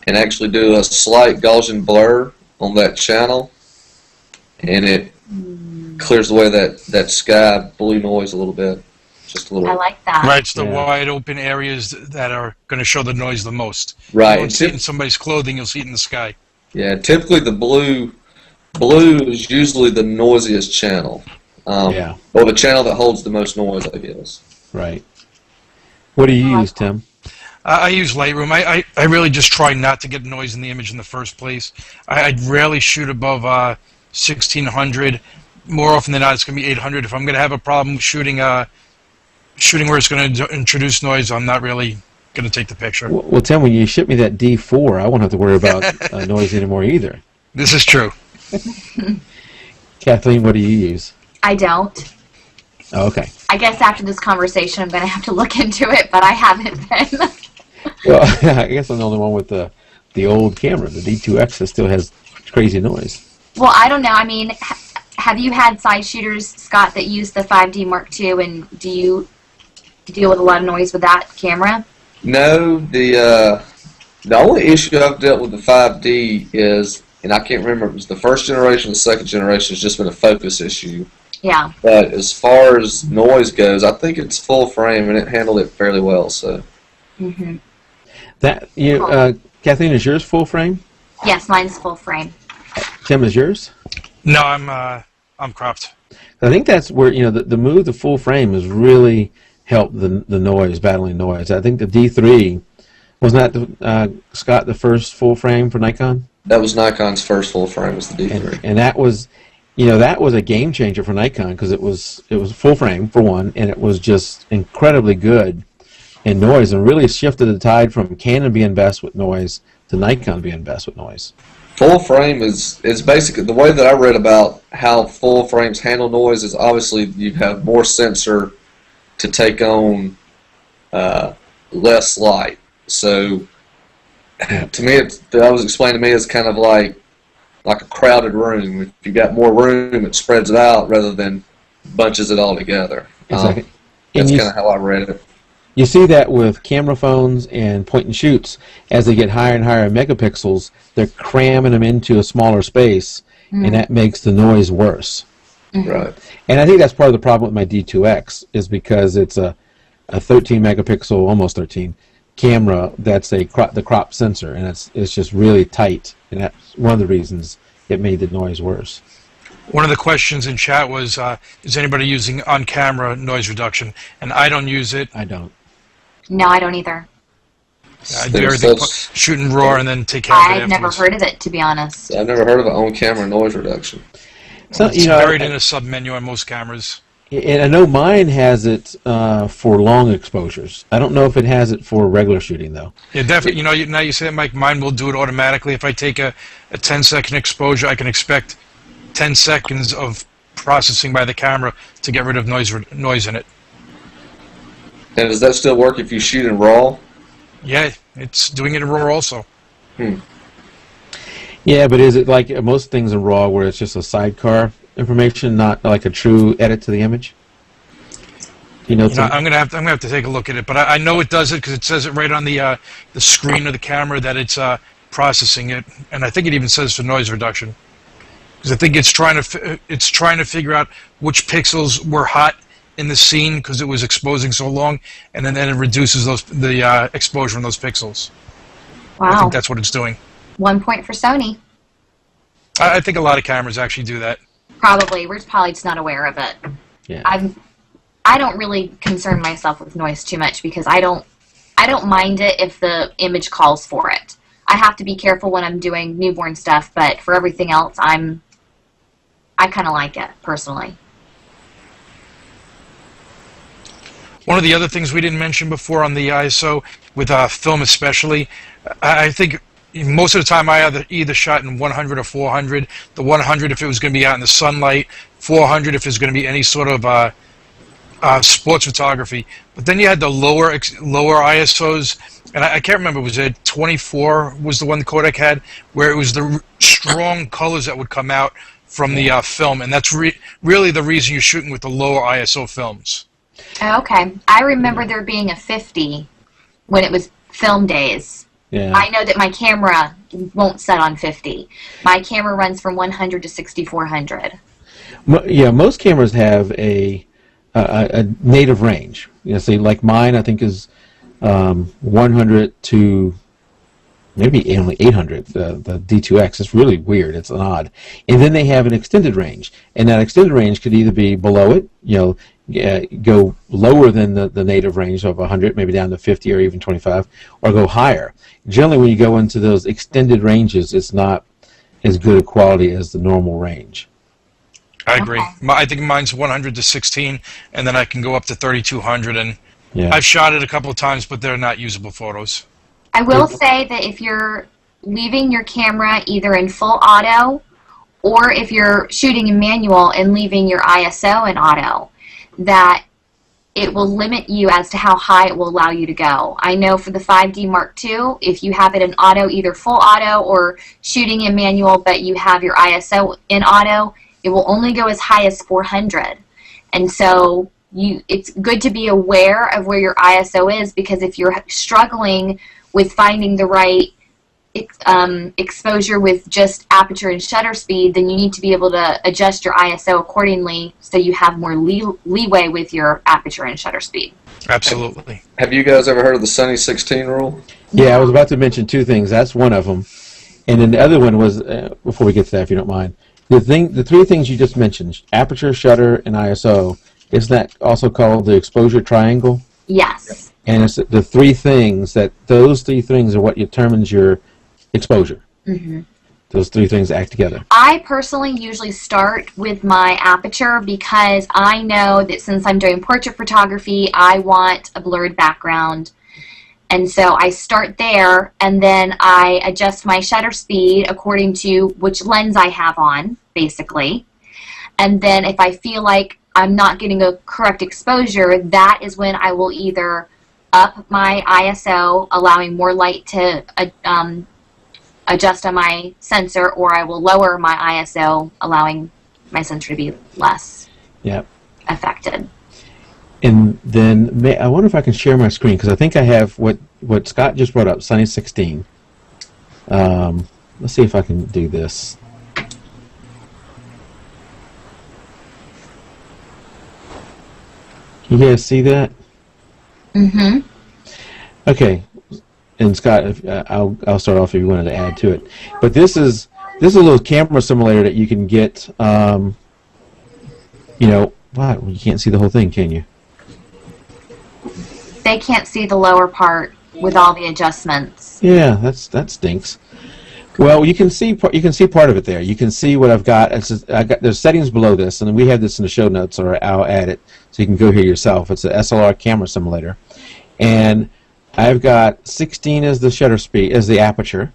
and actually do a slight Gaussian blur on that channel, and it clears away that sky blue noise a little bit. Just a little. I like that. Right, it's the wide open areas that are going to show the noise the most. Right. You won't see it in somebody's clothing, you'll see it in the sky. Yeah, typically the blue is usually the noisiest channel. Yeah. Or the channel that holds the most noise, I guess. Right. What do you use, Tim? I use Lightroom. I really just try not to get noise in the image in the first place. I rarely shoot above 1600. More often than not, it's going to be 800. If I'm going to have a problem shooting where it's going to introduce noise, I'm not really going to take the picture. Well, Tim, when you ship me that D4, I won't have to worry about noise anymore either. This is true. Kathleen, what do you use? I don't. Oh, okay. I guess after this conversation, I'm going to have to look into it, but I haven't been. Well, I guess I'm the only one with the old camera, the D2X, that still has crazy noise. Well, I don't know. I mean, have you had side shooters, Scott, that use the 5D Mark II, and do you deal with a lot of noise with that camera? No, the only issue I've dealt with the 5D is, and I can't remember if it was the first generation or the second generation, it's just been a focus issue. Yeah. But as far as noise goes, I think it's full frame and it handled it fairly well. So. Mm-hmm. Kathleen, is yours full frame? Yes, mine's full frame. Tim, is yours? No, I'm cropped. I think that's where the move to full frame has really helped the noise, battling noise. I think the D3 wasn't that Scott, the first full frame for Nikon? That was Nikon's first full frame, was the D3. And that was, that was a game changer for Nikon because it was full frame for one, and it was just incredibly good in noise, and really shifted the tide from Canon being best with noise to Nikon being best with noise. Full frame is basically, the way that I read about how full frames handle noise is obviously you have more sensor to take on less light. So to me, that was explained to me as kind of like a crowded room. If you got more room, it spreads it out rather than bunches it all together. Exactly. That's kind of how I read it. You see that with camera phones and point and shoots. As they get higher and higher megapixels, they're cramming them into a smaller space, and that makes the noise worse. Right. And I think that's part of the problem with my D2X is because it's a 13 megapixel, almost 13, camera that's the crop sensor, and it's just really tight, and that's one of the reasons it made the noise worse. One of the questions in chat was, is anybody using on-camera noise reduction? And I don't use it. I don't. No, I don't either. I do everything, shoot and roar, and then take care of it I've never heard of it, to be honest. I've never heard of an on-camera noise reduction. So, it's buried in a sub-menu on most cameras. And I know mine has it for long exposures. I don't know if it has it for regular shooting, though. Yeah, definitely. Now you say it, Mike, mine will do it automatically. If I take a 10-second exposure, I can expect 10 seconds of processing by the camera to get rid of noise in it. And does that still work if you shoot in RAW? Yeah, it's doing it in RAW also. Yeah, but is it like most things in RAW where it's just a sidecar information, not like a true edit to the image? I'm gonna have to take a look at it, but I know it does it because it says it right on the screen of the camera that it's processing it, and I think it even says for noise reduction. Because I think it's trying to figure out which pixels were hot in the scene because it was exposing so long, and then it reduces the exposure on those pixels. Wow. I think that's what it's doing. 1 point for Sony. I think a lot of cameras actually do that. Probably. We're probably just not aware of it. Yeah. I don't really concern myself with noise too much because I don't mind it if the image calls for it. I have to be careful when I'm doing newborn stuff, but for everything else, I kind of like it personally. One of the other things we didn't mention before on the ISO, with film especially, I think most of the time I either shot in 100 or 400. The 100 if it was going to be out in the sunlight, 400 if it was going to be any sort of sports photography. But then you had the lower ISOs, and I can't remember, was it 24 was the one the Kodak had, where it was the strong colors that would come out from the film, and that's really the reason you're shooting with the lower ISO films. Okay. I remember there being a 50 when it was film days. Yeah. I know that my camera won't set on 50. My camera runs from 100 to 6400. Yeah, most cameras have a native range. Say like mine, I think is 100 to maybe only 800. The D2X. It's really weird. It's odd. And then they have an extended range, and that extended range could either be below it, go lower than the native range of 100, maybe down to 50 or even 25, or go higher. Generally, when you go into those extended ranges, it's not as good a quality as the normal range. I agree. I think mine's 100 to 16, and then I can go up to 3200, and Yeah. I've shot it a couple of times, but they're not usable photos. I will say that if you're leaving your camera either in full auto or if you're shooting in manual and leaving your ISO in auto, that it will limit you as to how high it will allow you to go. I know for the 5D Mark II, if you have it in auto, either full auto or shooting in manual, but you have your ISO in auto, it will only go as high as 400. And so it's good to be aware of where your ISO is, because if you're struggling with finding the right exposure with just aperture and shutter speed, then you need to be able to adjust your ISO accordingly so you have more leeway with your aperture and shutter speed. Absolutely. Have you guys ever heard of the Sunny 16 rule? Yeah, I was about to mention two things. That's one of them. And then the other one was, before we get to that, if you don't mind, the three things you just mentioned, aperture, shutter, and ISO, isn't that also called the exposure triangle? Yes. And it's the three things those three things are what determines your exposure. Mm-hmm. Those three things act together. I personally usually start with my aperture because I know that since I'm doing portrait photography, I want a blurred background. And so I start there, and then I adjust my shutter speed according to which lens I have on, basically. And then if I feel like I'm not getting a correct exposure, that is when I will either up my ISO, allowing more light to adjust on my sensor, or I will lower my ISO, allowing my sensor to be less affected. And then I wonder if I can share my screen, because I think I have what Scott just brought up, Sunny 16. Let's see if I can do this. Can you guys see that? Mm-hmm. Okay. And Scott, I'll start off if you wanted to add to it. But this is a little camera simulator that you can get. Wow, you can't see the whole thing, can you? They can't see the lower part with all the adjustments. Yeah, that stinks. Well, you can see part of it there. You can see what I've got. There's settings below this, and we have this in the show notes, or I'll add it so you can go here yourself. It's an SLR camera simulator, and I've got 16 as the shutter speed, as the aperture,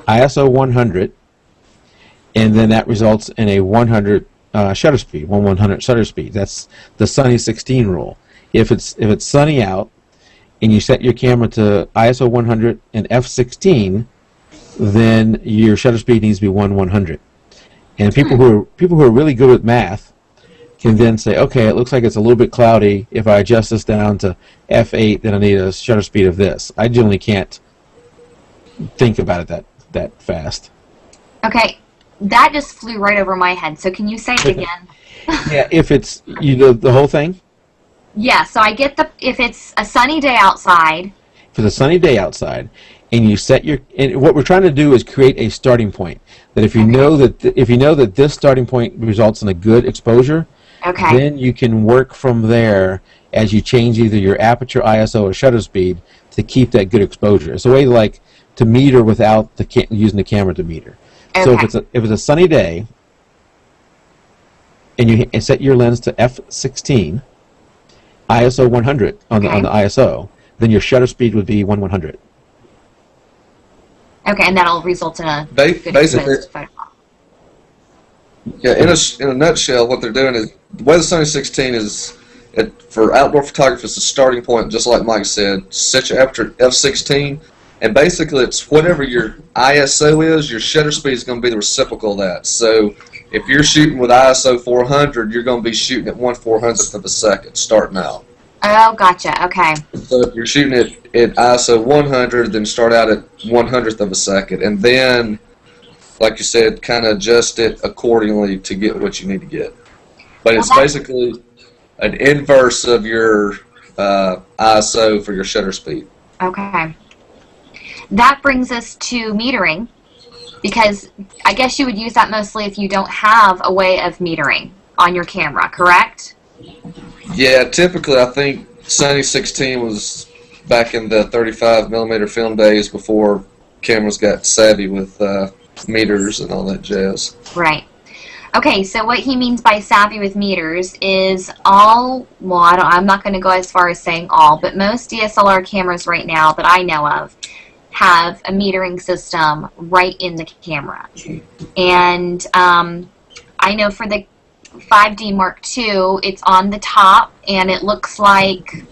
ISO 100, and then that results in a 100 shutter speed, 1/100 shutter speed. That's the Sunny 16 rule. If it's sunny out, and you set your camera to ISO 100 and f16, then your shutter speed needs to be 1/100. And people who are really good at math can then say, okay, it looks like it's a little bit cloudy. If I adjust this down to f8, then I need a shutter speed of this. I generally can't think about it that fast. Okay, that just flew right over my head. So can you say it again? Yeah, if it's the whole thing. Yeah, so I get if it's a sunny day outside. If it's a sunny day outside, and you set and what we're trying to do is create a starting point. That if you know that this starting point results in a good exposure, then you can work from there as you change either your aperture, ISO, or shutter speed to keep that good exposure. It's a way to meter without using the camera to meter. Okay. So if it's a sunny day, and you set your lens to f16, ISO 100 on the ISO, then your shutter speed would be 1/100. Okay, and that'll result in a basically. Yeah, in a nutshell, what they're doing is the way the Sunny 16 is for outdoor photographers. The starting point, just like Mike said, set your aperture f16, and basically it's whatever your ISO is, your shutter speed is going to be the reciprocal of that. So if you're shooting with ISO 400, you're going to be shooting at 1/400th of a second starting out. Oh, gotcha. Okay. So if you're shooting at ISO 100, then start out at 1/100th of a second, and then, like you said, kind of adjust it accordingly to get what you need to get. But it's basically an inverse of your ISO for your shutter speed. Okay. That brings us to metering, because I guess you would use that mostly if you don't have a way of metering on your camera, correct? Yeah, typically I think Sunny 16 was back in the 35mm film days before cameras got savvy with meters and all that jazz. Right. Okay, so what he means by savvy with meters is all, well, I'm not going to go as far as saying all, but most DSLR cameras right now that I know of have a metering system right in the camera. And I know for the 5D Mark II, it's on the top, and it looks like,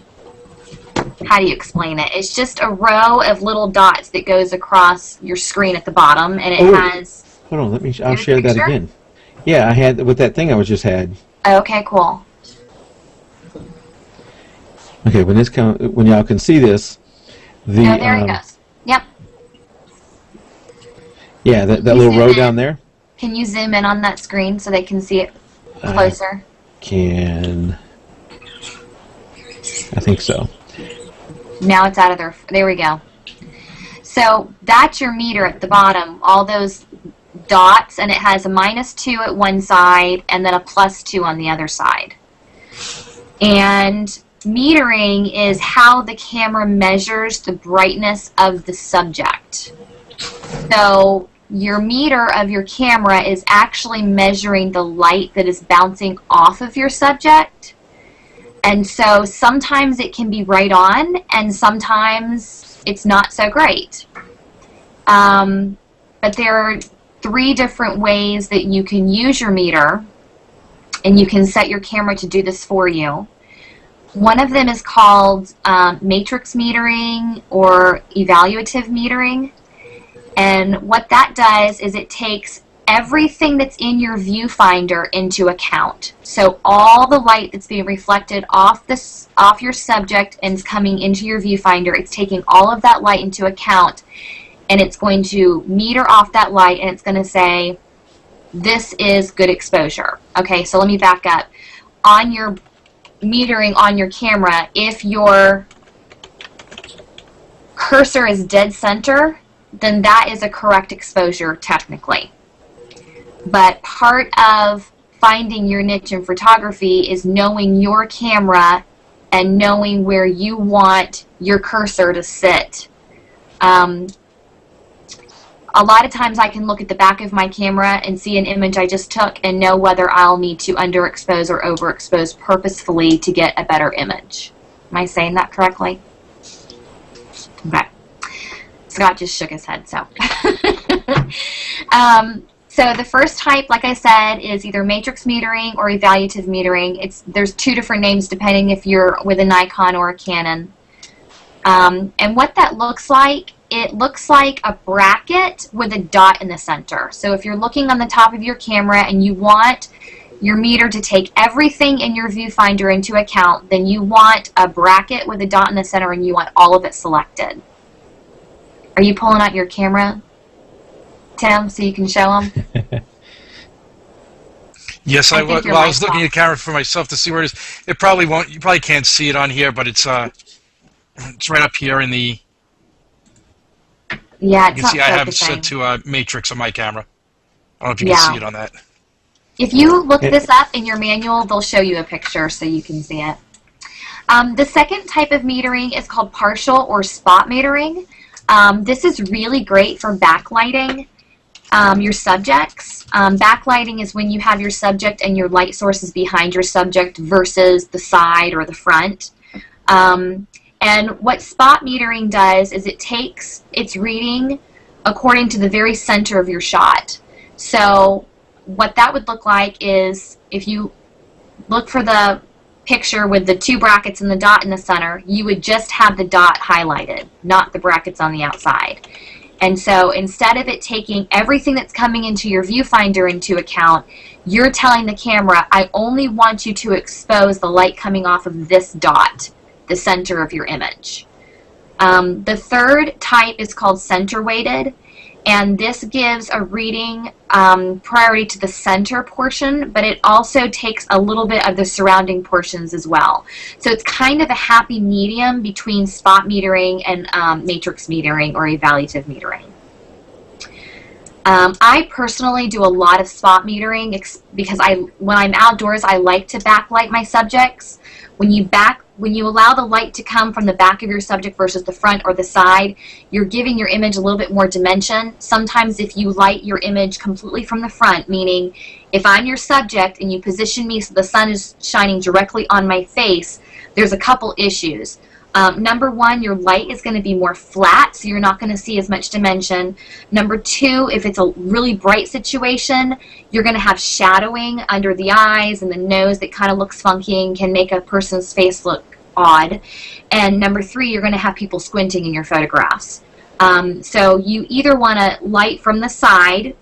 how do you explain it? It's just a row of little dots that goes across your screen at the bottom, and it has... Hold on, I'll share that again. Yeah, I had, with that thing I just had. Okay, cool. Okay, when y'all can see this, there it goes. Yep. Yeah, that little row down there. Can you zoom in on that screen so they can see it closer? I think so. Now it's out of there. There we go. So that's your meter at the bottom, all those dots, and it has a -2 at one side and then a +2 on the other side. And metering is how the camera measures the brightness of the subject. So your meter of your camera is actually measuring the light that is bouncing off of your subject. And so sometimes it can be right on, and sometimes it's not so great. But there are 3 different ways that you can use your meter, and you can set your camera to do this for you. One of them is called matrix metering or evaluative metering. And what that does is it takes everything that's in your viewfinder into account. So all the light that's being reflected off your subject and is coming into your viewfinder, it's taking all of that light into account, and it's going to meter off that light, and it's going to say, this is good exposure. Okay, so let me back up. On your metering on your camera, if your cursor is dead center, then that is a correct exposure technically. But part of finding your niche in photography is knowing your camera and knowing where you want your cursor to sit. A lot of times I can look at the back of my camera and see an image I just took and know whether I'll need to underexpose or overexpose purposefully to get a better image. Am I saying that correctly? Okay. Scott just shook his head, so. So the first type, like I said, is either matrix metering or evaluative metering. There's 2 different names depending if you're with a Nikon or a Canon. And what that looks like, it looks like a bracket with a dot in the center. So if you're looking on the top of your camera and you want your meter to take everything in your viewfinder into account, then you want a bracket with a dot in the center and you want all of it selected. Are you pulling out your camera, Tim, so you can show them? Yes, I was. Well, I was looking at the camera for myself to see where it is. It probably won't. You probably can't see it on here, but it's right up here in the. Yeah, it's you can not see I have it focusing. set to matrix on my camera. I don't know if you can see it on that. If you look this up in your manual, they'll show you a picture so you can see it. The second type of metering is called partial or spot metering. This is really great for backlighting your subjects. Backlighting is when you have your subject and your light sources behind your subject versus the side or the front. And what spot metering does is it takes its reading according to the very center of your shot. So what that would look like is if you look for the picture with the 2 brackets and the dot in the center, you would just have the dot highlighted, not the brackets on the outside. And so instead of it taking everything that's coming into your viewfinder into account, you're telling the camera, I only want you to expose the light coming off of this dot, the center of your image. The third type is called center weighted, and this gives a reading priority to the center portion, but it also takes a little bit of the surrounding portions as well. So it's kind of a happy medium between spot metering and matrix metering or evaluative metering. I personally do a lot of spot metering because when I'm outdoors, I like to backlight my subjects. When you allow the light to come from the back of your subject versus the front or the side, you're giving your image a little bit more dimension. Sometimes if you light your image completely from the front, meaning if I'm your subject and you position me so the sun is shining directly on my face, there's a couple issues. Number one, your light is going to be more flat, so you're not going to see as much dimension. Number two, if it's a really bright situation, you're going to have shadowing under the eyes and the nose that kind of looks funky and can make a person's face look odd. And number three, you're going to have people squinting in your photographs. So you either want to light from the side,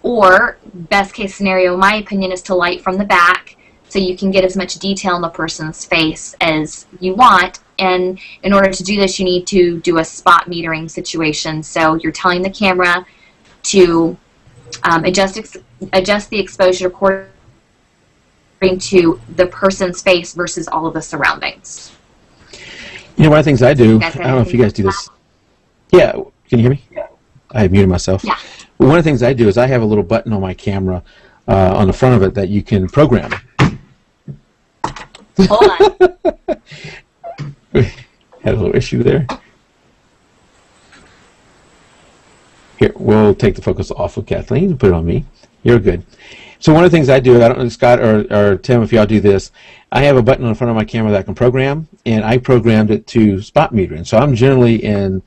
or best case scenario, in my opinion, is to light from the back, so you can get as much detail in the person's face as you want. And in order to do this, you need to do a spot metering situation. So you're telling the camera to adjust the exposure according to the person's face versus all of the surroundings. You know, one of the things I do, I don't know if you guys do this. Yeah, can you hear me? Yeah. I have muted myself. Yeah. Well, one of the things I do is I have a little button on my camera on the front of it that you can program. Hold on. Had a little issue there. Here, we'll take the focus off of Kathleen and put it on me. You're good. So one of the things I do, I don't know, Scott or Tim, if y'all do this, I have a button on the front of my camera that I can program, and I programmed it to spot metering. So I'm generally in,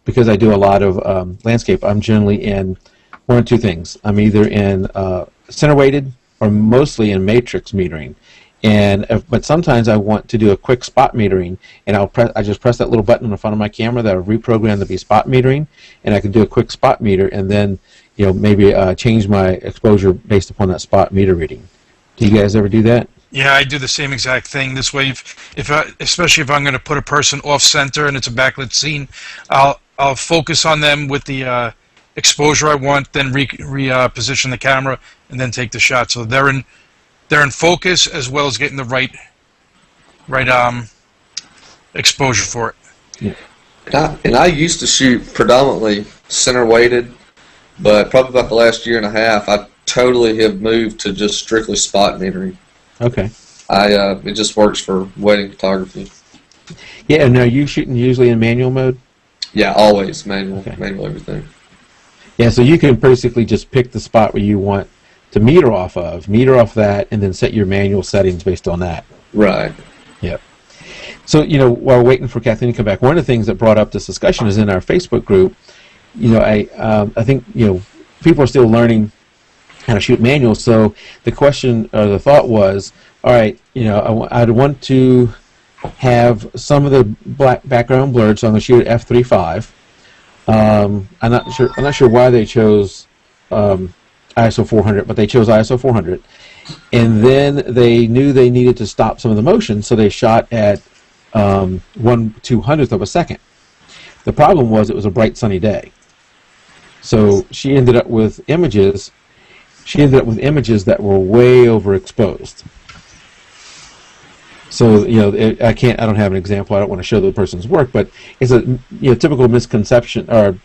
because I do a lot of landscape, I'm generally in one of two things. I'm either in center weighted or mostly in matrix metering. But sometimes I want to do a quick spot metering, and I just press that little button on the front of my camera that I'll reprogram to be spot metering, and I can do a quick spot meter, and then maybe change my exposure based upon that spot meter reading. Do you guys ever do that? Yeah, I do the same exact thing. This way, especially if I'm going to put a person off center and it's a backlit scene, I'll focus on them with the exposure I want, then reposition the camera, and then take the shot. So they're in focus as well as getting the right exposure for it. Yeah. And I used to shoot predominantly center weighted, but probably about the last year and a half, I totally have moved to just strictly spot metering. Okay. It just works for wedding photography. Yeah, and are you shooting usually in manual mode? Yeah, always manual, okay. Manual everything. Yeah, so you can basically just pick the spot where you want to meter off that, and then set your manual settings based on that. Right. Yep. So, while we're waiting for Kathleen to come back, one of the things that brought up this discussion is in our Facebook group. I think people are still learning how to shoot manual. So the question or the thought was, all right, I'd want to have some of the black background blurred, so I'm going to shoot at f3.5. I'm not sure why they chose ISO 400, but they chose ISO 400, and then they knew they needed to stop some of the motion, so they shot at 1/200th of a second. The problem was it was a bright sunny day, so she ended up with images. That were way overexposed. So I don't have an example. I don't want to show the person's work, but it's a typical misconception. Or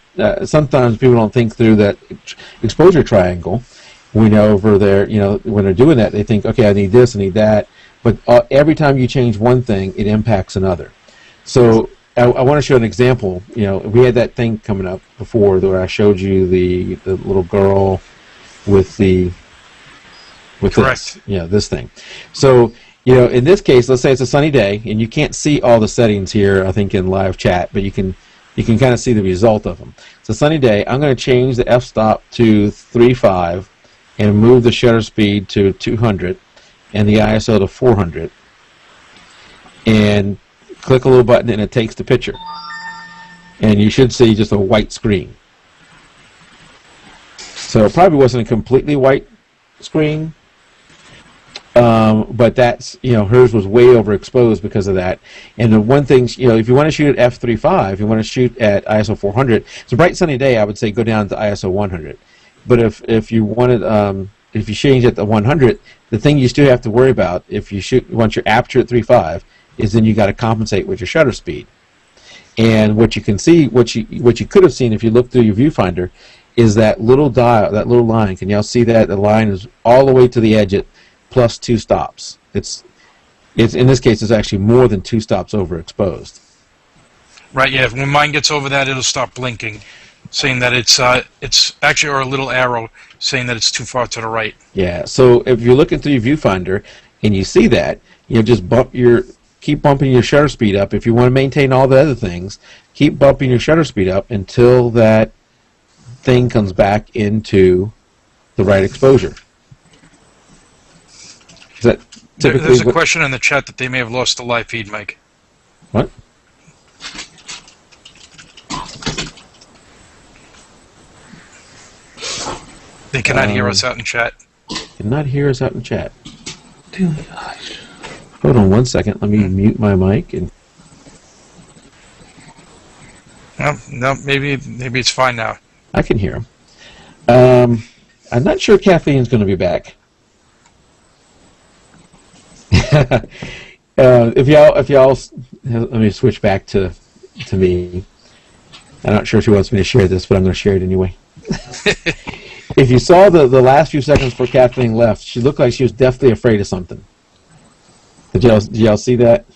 sometimes people don't think through that exposure triangle. We know over there, when they're doing that, they think, okay, I need this, I need that. But every time you change one thing, it impacts another. So I want to show an example. We had that thing coming up before where I showed you the little girl with Correct. this thing. So. In this case, let's say it's a sunny day, and you can't see all the settings here, I think, in live chat, but you can kind of see the result of them. It's a sunny day. I'm going to change the f-stop to 3.5 and move the shutter speed to 200 and the ISO to 400. And click a little button, and it takes the picture. And you should see just a white screen. So it probably wasn't a completely white screen. But that's, hers was way overexposed because of that. And the one thing, if you want to shoot at f3.5, you want to shoot at ISO 400. It's a bright sunny day, I would say go down to ISO 100. But if you wanted, if you change it to 100, the thing you still have to worry about if you want your aperture at 3.5 is then you got to compensate with your shutter speed. And what you can see, what you could have seen if you look through your viewfinder, is that little dial, that little line. Can y'all see that? The line is all the way to the edge at plus 2 stops. It's in this case, it's actually more than 2 stops overexposed. Right, yeah. When mine gets over that, it'll stop blinking, saying that it's actually, or a little arrow saying that it's too far to the right. Yeah, so if you're looking through your viewfinder and you see that, just keep bumping your shutter speed up. If you want to maintain all the other things, keep bumping your shutter speed up until that thing comes back into the right exposure. Is that typically There's a question in the chat that they may have lost the live feed, Mike. What? They cannot hear us out in chat. Cannot hear us out in chat. Hold on one second. Let me mute my mic. And No, maybe it's fine now. I can hear him. I'm not sure Kathleen's going to be back. If y'all, let me switch back to me. I'm not sure she wants me to share this, but I'm going to share it anyway. If you saw the last few seconds before Kathleen left, she looked like she was definitely afraid of something. Did y'all see that?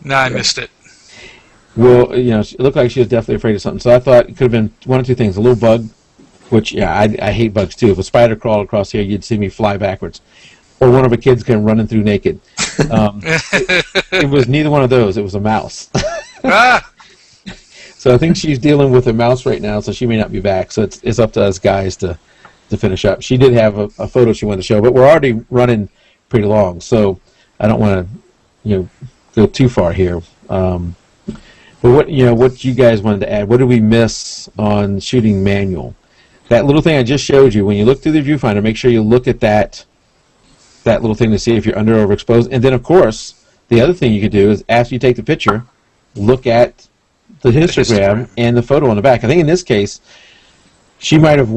No, I missed it. Well, it looked like she was definitely afraid of something. So I thought it could have been one of two things: a little bug, which I hate bugs too. If a spider crawled across here, you'd see me fly backwards, or one of the kids came running through naked. It was neither one of those. It was a mouse. Ah! So I think she's dealing with a mouse right now, so she may not be back. So it's up to us guys to finish up. She did have a photo she wanted to show, but we're already running pretty long, so I don't want to go too far here. But what you guys wanted to add? What did we miss on shooting manual? That little thing I just showed you. When you look through the viewfinder, make sure you look at that little thing to see if you're under or overexposed. And then, of course, the other thing you could do is after you take the picture, look at the histogram and the photo on the back. I think in this case, she might have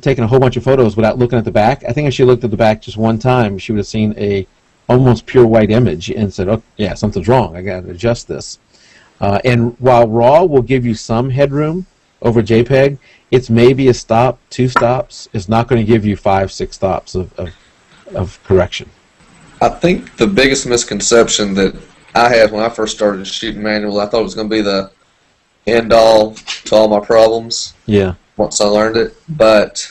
taken a whole bunch of photos without looking at the back. I think if she looked at the back just one time, she would have seen a almost pure white image and said, "Oh, yeah, something's wrong. I got to adjust this." And while RAW will give you some headroom over JPEG, it's maybe a stop, 2 stops. It's not going to give you 5, 6 stops of correction. I think the biggest misconception that I had when I first started shooting manual, I thought it was going to be the end-all to all my problems. Yeah. Once I learned it, but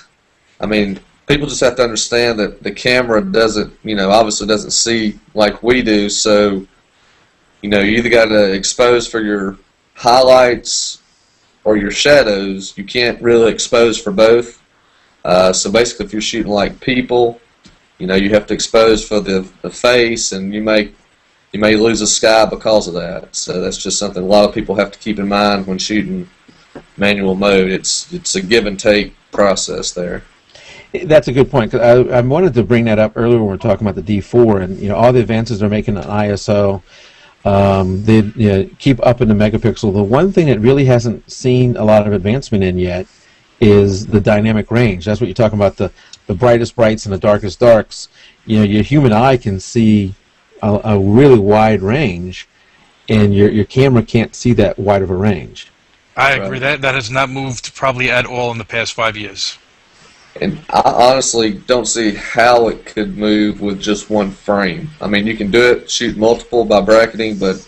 I mean, people just have to understand that the camera doesn't, obviously doesn't see like we do. So, you either got to expose for your highlights or your shadows. You can't really expose for both. So basically, if you're shooting like people, you have to expose for the face, and you may lose a sky because of that. So that's just something a lot of people have to keep in mind when shooting manual mode. It's a give and take process there. That's a good point. 'Cause I wanted to bring that up earlier when we were talking about the D4 and all the advances they're making on ISO. They keep up in the megapixel. The one thing that really hasn't seen a lot of advancement in yet is the dynamic range. That's what you're talking about, the brightest brights and the darkest darks. Your human eye can see a really wide range, and your camera can't see that wide of a range. I agree. That has not moved probably at all in the past 5 years. And I honestly don't see how it could move with just one frame. I mean, you can do it, shoot multiple by bracketing, but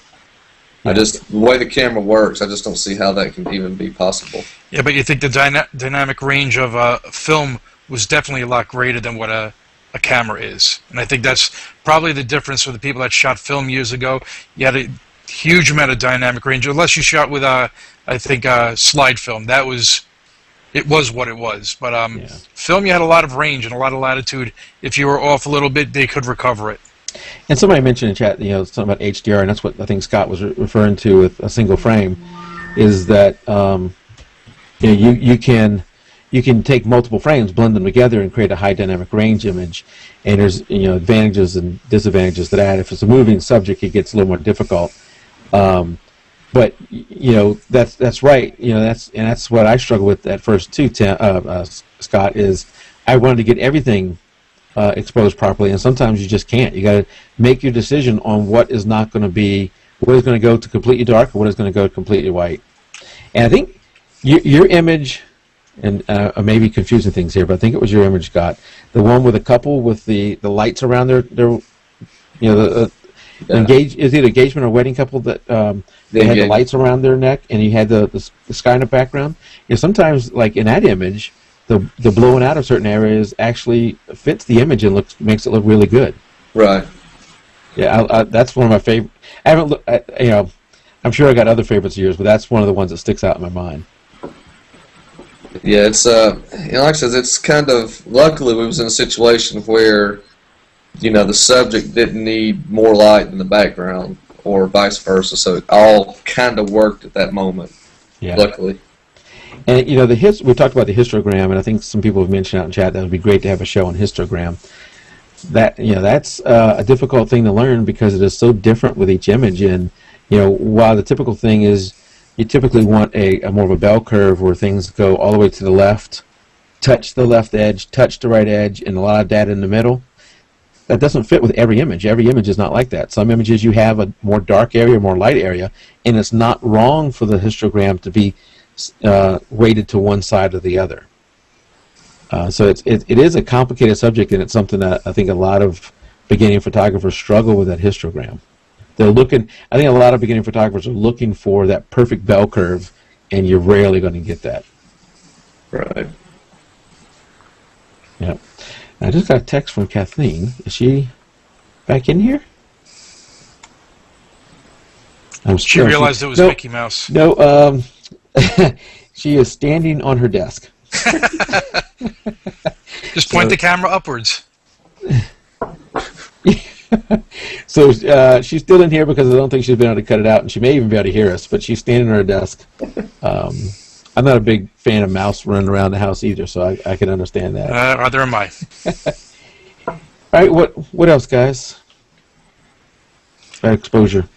the way the camera works, I just don't see how that can even be possible. Yeah, but you think the dynamic range of a film was definitely a lot greater than what a camera is. And I think that's probably the difference for the people that shot film years ago. You had a huge amount of dynamic range, unless you shot with, I think, slide film. It was what it was. But film, you had a lot of range and a lot of latitude. If you were off a little bit, they could recover it. And somebody mentioned in chat, something about HDR, and that's what I think Scott was referring to with a single frame, is that you can take multiple frames, blend them together, and create a high dynamic range image. And there's advantages and disadvantages to that. If it's a moving subject, it gets a little more difficult. But that's right. That's what I struggled with at first too. Scott, is I wanted to get everything exposed properly, and sometimes you just can't. You got to make your decision on what is not going to be, what is going to go to completely dark, or what is going to go completely white. And I think your image and I may be confusing things here, but I think it was your image, Scott. The one with a couple with the lights around their is it engagement or wedding couple that they had the lights around their neck and you had the sky in the background? Sometimes, like in that image, the blowing out of certain areas actually fits the image and makes it look really good. Right. Yeah, that's one of my favorite. I haven't looked. I'm sure I got other favorites of yours, but that's one of the ones that sticks out in my mind. Yeah, it's like I said, it's kind of, luckily we was in a situation where, the subject didn't need more light in the background or vice versa, so it all kind of worked at that moment. Yeah. Luckily. And we talked about the histogram, and I think some people have mentioned out in chat that would be great to have a show on histogram. That that's a difficult thing to learn because it is so different with each image. And while the typical thing is you typically want a more of a bell curve where things go all the way to the left, touch the left edge, touch the right edge, and a lot of data in the middle. That doesn't fit with every image. Every image is not like that. Some images you have a more dark area, more light area, and it's not wrong for the histogram to be weighted to one side or the other. So it is a complicated subject, and it's something that I think a lot of beginning photographers struggle with, that histogram. I think a lot of beginning photographers are looking for that perfect bell curve, and you're rarely going to get that. Right. Yeah. I just got a text from Kathleen. Is she back in here? She realized it was Mickey Mouse. No, she is standing on her desk. Just point the camera upwards. So she's still in here because I don't think she's been able to cut it out, and she may even be able to hear us, but she's standing on her desk. I'm not a big fan of mouse running around the house either, so I can understand that. Neither am I. All right, what else, guys? Bad exposure.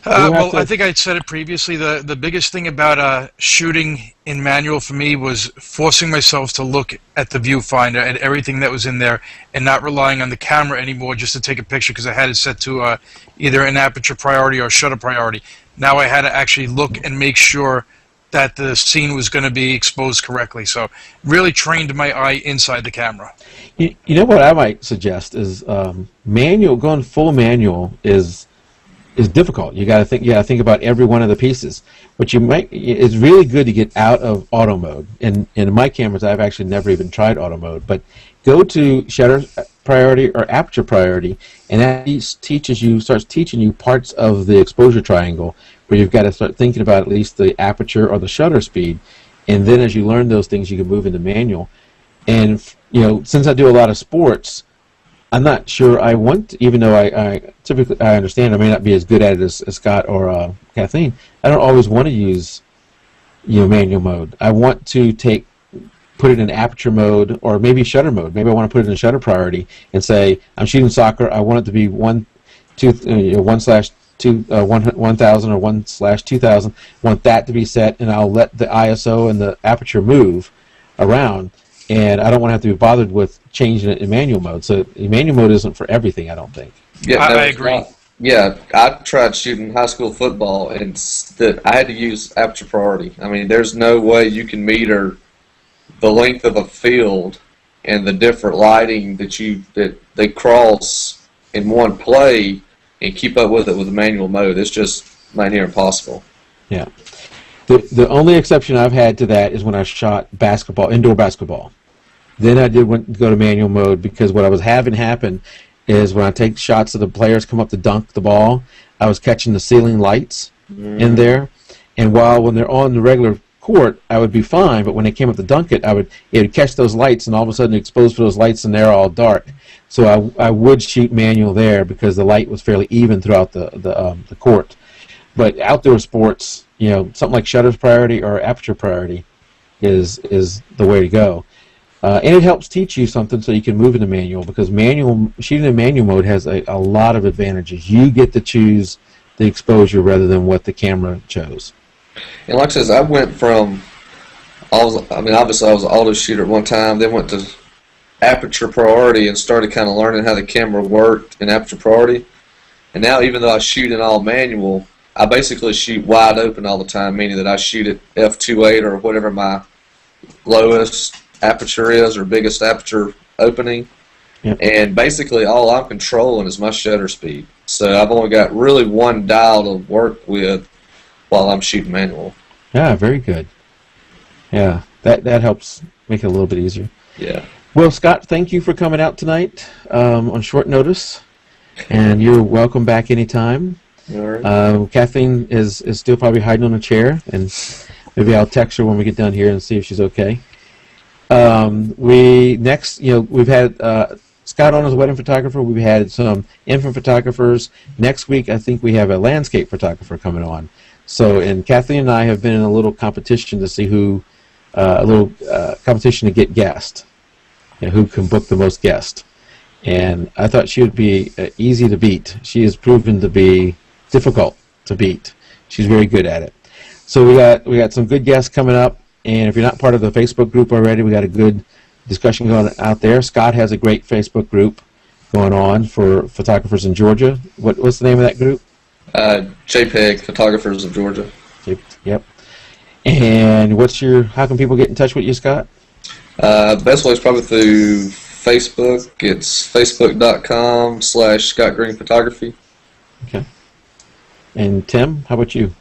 Well, I think I said it previously. The biggest thing about shooting in manual for me was forcing myself to look at the viewfinder and everything that was in there, and not relying on the camera anymore just to take a picture because I had it set to either an aperture priority or shutter priority. Now I had to actually look and make sure that the scene was going to be exposed correctly. So really trained my eye inside the camera. You know what I might suggest is going full manual is difficult. You got to think about every one of the pieces. But it's really good to get out of auto mode. And in my cameras, I've actually never even tried auto mode. But go to shutter priority or aperture priority, and that starts teaching you parts of the exposure triangle where you've got to start thinking about at least the aperture or the shutter speed. And then as you learn those things, you can move into manual. And since I do a lot of sports, I'm not sure I want to, even though I typically I understand I may not be as good at it as Scott or Kathleen. I don't always want to use manual mode. I want to put it in aperture mode or maybe shutter mode. Maybe I want to put it in shutter priority and say I'm shooting soccer. I want it to be 1/1000 or 1/2000. Want that to be set, and I'll let the ISO and the aperture move around. And I don't want to have to be bothered with changing it in manual mode. So manual mode isn't for everything, I don't think. Yeah, I agree. Yeah, I tried shooting high school football, and I had to use aperture priority. I mean, there's no way you can meter the length of a field and the different lighting that they cross in one play and keep up with it with the manual mode. It's just near impossible. Yeah. The only exception I've had to that is when I shot indoor basketball. Then I did go to manual mode because what I was having happen is when I take shots of the players come up to dunk the ball, I was catching the ceiling lights in there. And when they're on the regular court, I would be fine, but when they came up to dunk it, it would catch those lights and all of a sudden exposed for those lights and they're all dark. So I would shoot manual there because the light was fairly even throughout the court. But outdoor sports, something like shutter priority or aperture priority is the way to go. And it helps teach you something so you can move into manual because shooting in manual mode has a lot of advantages. You get to choose the exposure rather than what the camera chose. And like I said, I went from, obviously I was an auto shooter at one time, then went to aperture priority and started kind of learning how the camera worked in aperture priority. And now even though I shoot in all manual, I basically shoot wide open all the time, meaning that I shoot at f2.8 or whatever my lowest aperture is, or biggest aperture opening. Yep. And basically all I'm controlling is my shutter speed. So I've only got really one dial to work with while I'm shooting manual. Yeah, very good. Yeah, that helps make it a little bit easier. Yeah. Well, Scott, thank you for coming out tonight on short notice, and you're welcome back anytime. All right. Kathleen is still probably hiding on a chair, and maybe I'll text her when we get down here and see if she's okay. We've had Scott on as a wedding photographer. We've had some infant photographers. Next week, I think we have a landscape photographer coming on. So, and Kathleen and I have been in a little competition to see competition to get guests. Who can book the most guests. And I thought she would be easy to beat. She has proven to be difficult to beat. She's very good at it. So we got some good guests coming up. And if you're not part of the Facebook group already, we got a good discussion going out there. Scott has a great Facebook group going on for photographers in Georgia. What's the name of that group? JPEG Photographers of Georgia. Yep. And how can people get in touch with you, Scott? Best way is probably through Facebook. It's facebook.com/Scott Greene Photography. Okay. And Tim, how about you?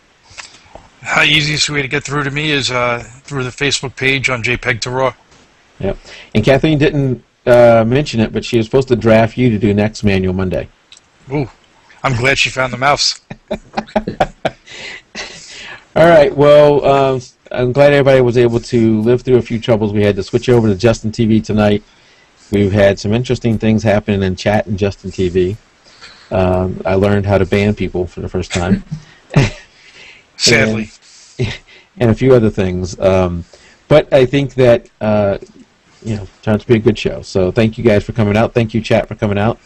The easiest way to get through to me is through the Facebook page on jpeg2RAW. Yep. And Kathleen didn't mention it, but she was supposed to draft you to do next Manual Monday. Ooh, I'm glad she found the mouse. All right. Well, I'm glad everybody was able to live through a few troubles. We had to switch over to Justin TV tonight. We've had some interesting things happen in chat in Justin TV. I learned how to ban people for the first time. Sadly. And a few other things. But I think that turned out to be a good show. So thank you guys for coming out. Thank you, chat, for coming out.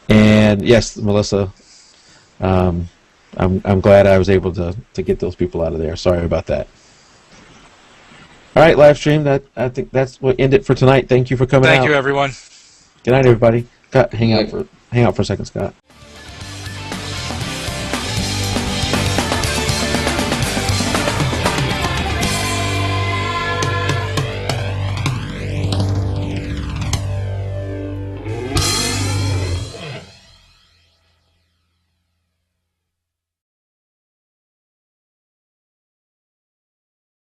And yes, Melissa, I'm glad I was able to get those people out of there. Sorry about that. All right, live stream. I think that's what end it for tonight. Thank you for coming out. Thank you, everyone. Good night, everybody. Scott, hang out for a second, Scott.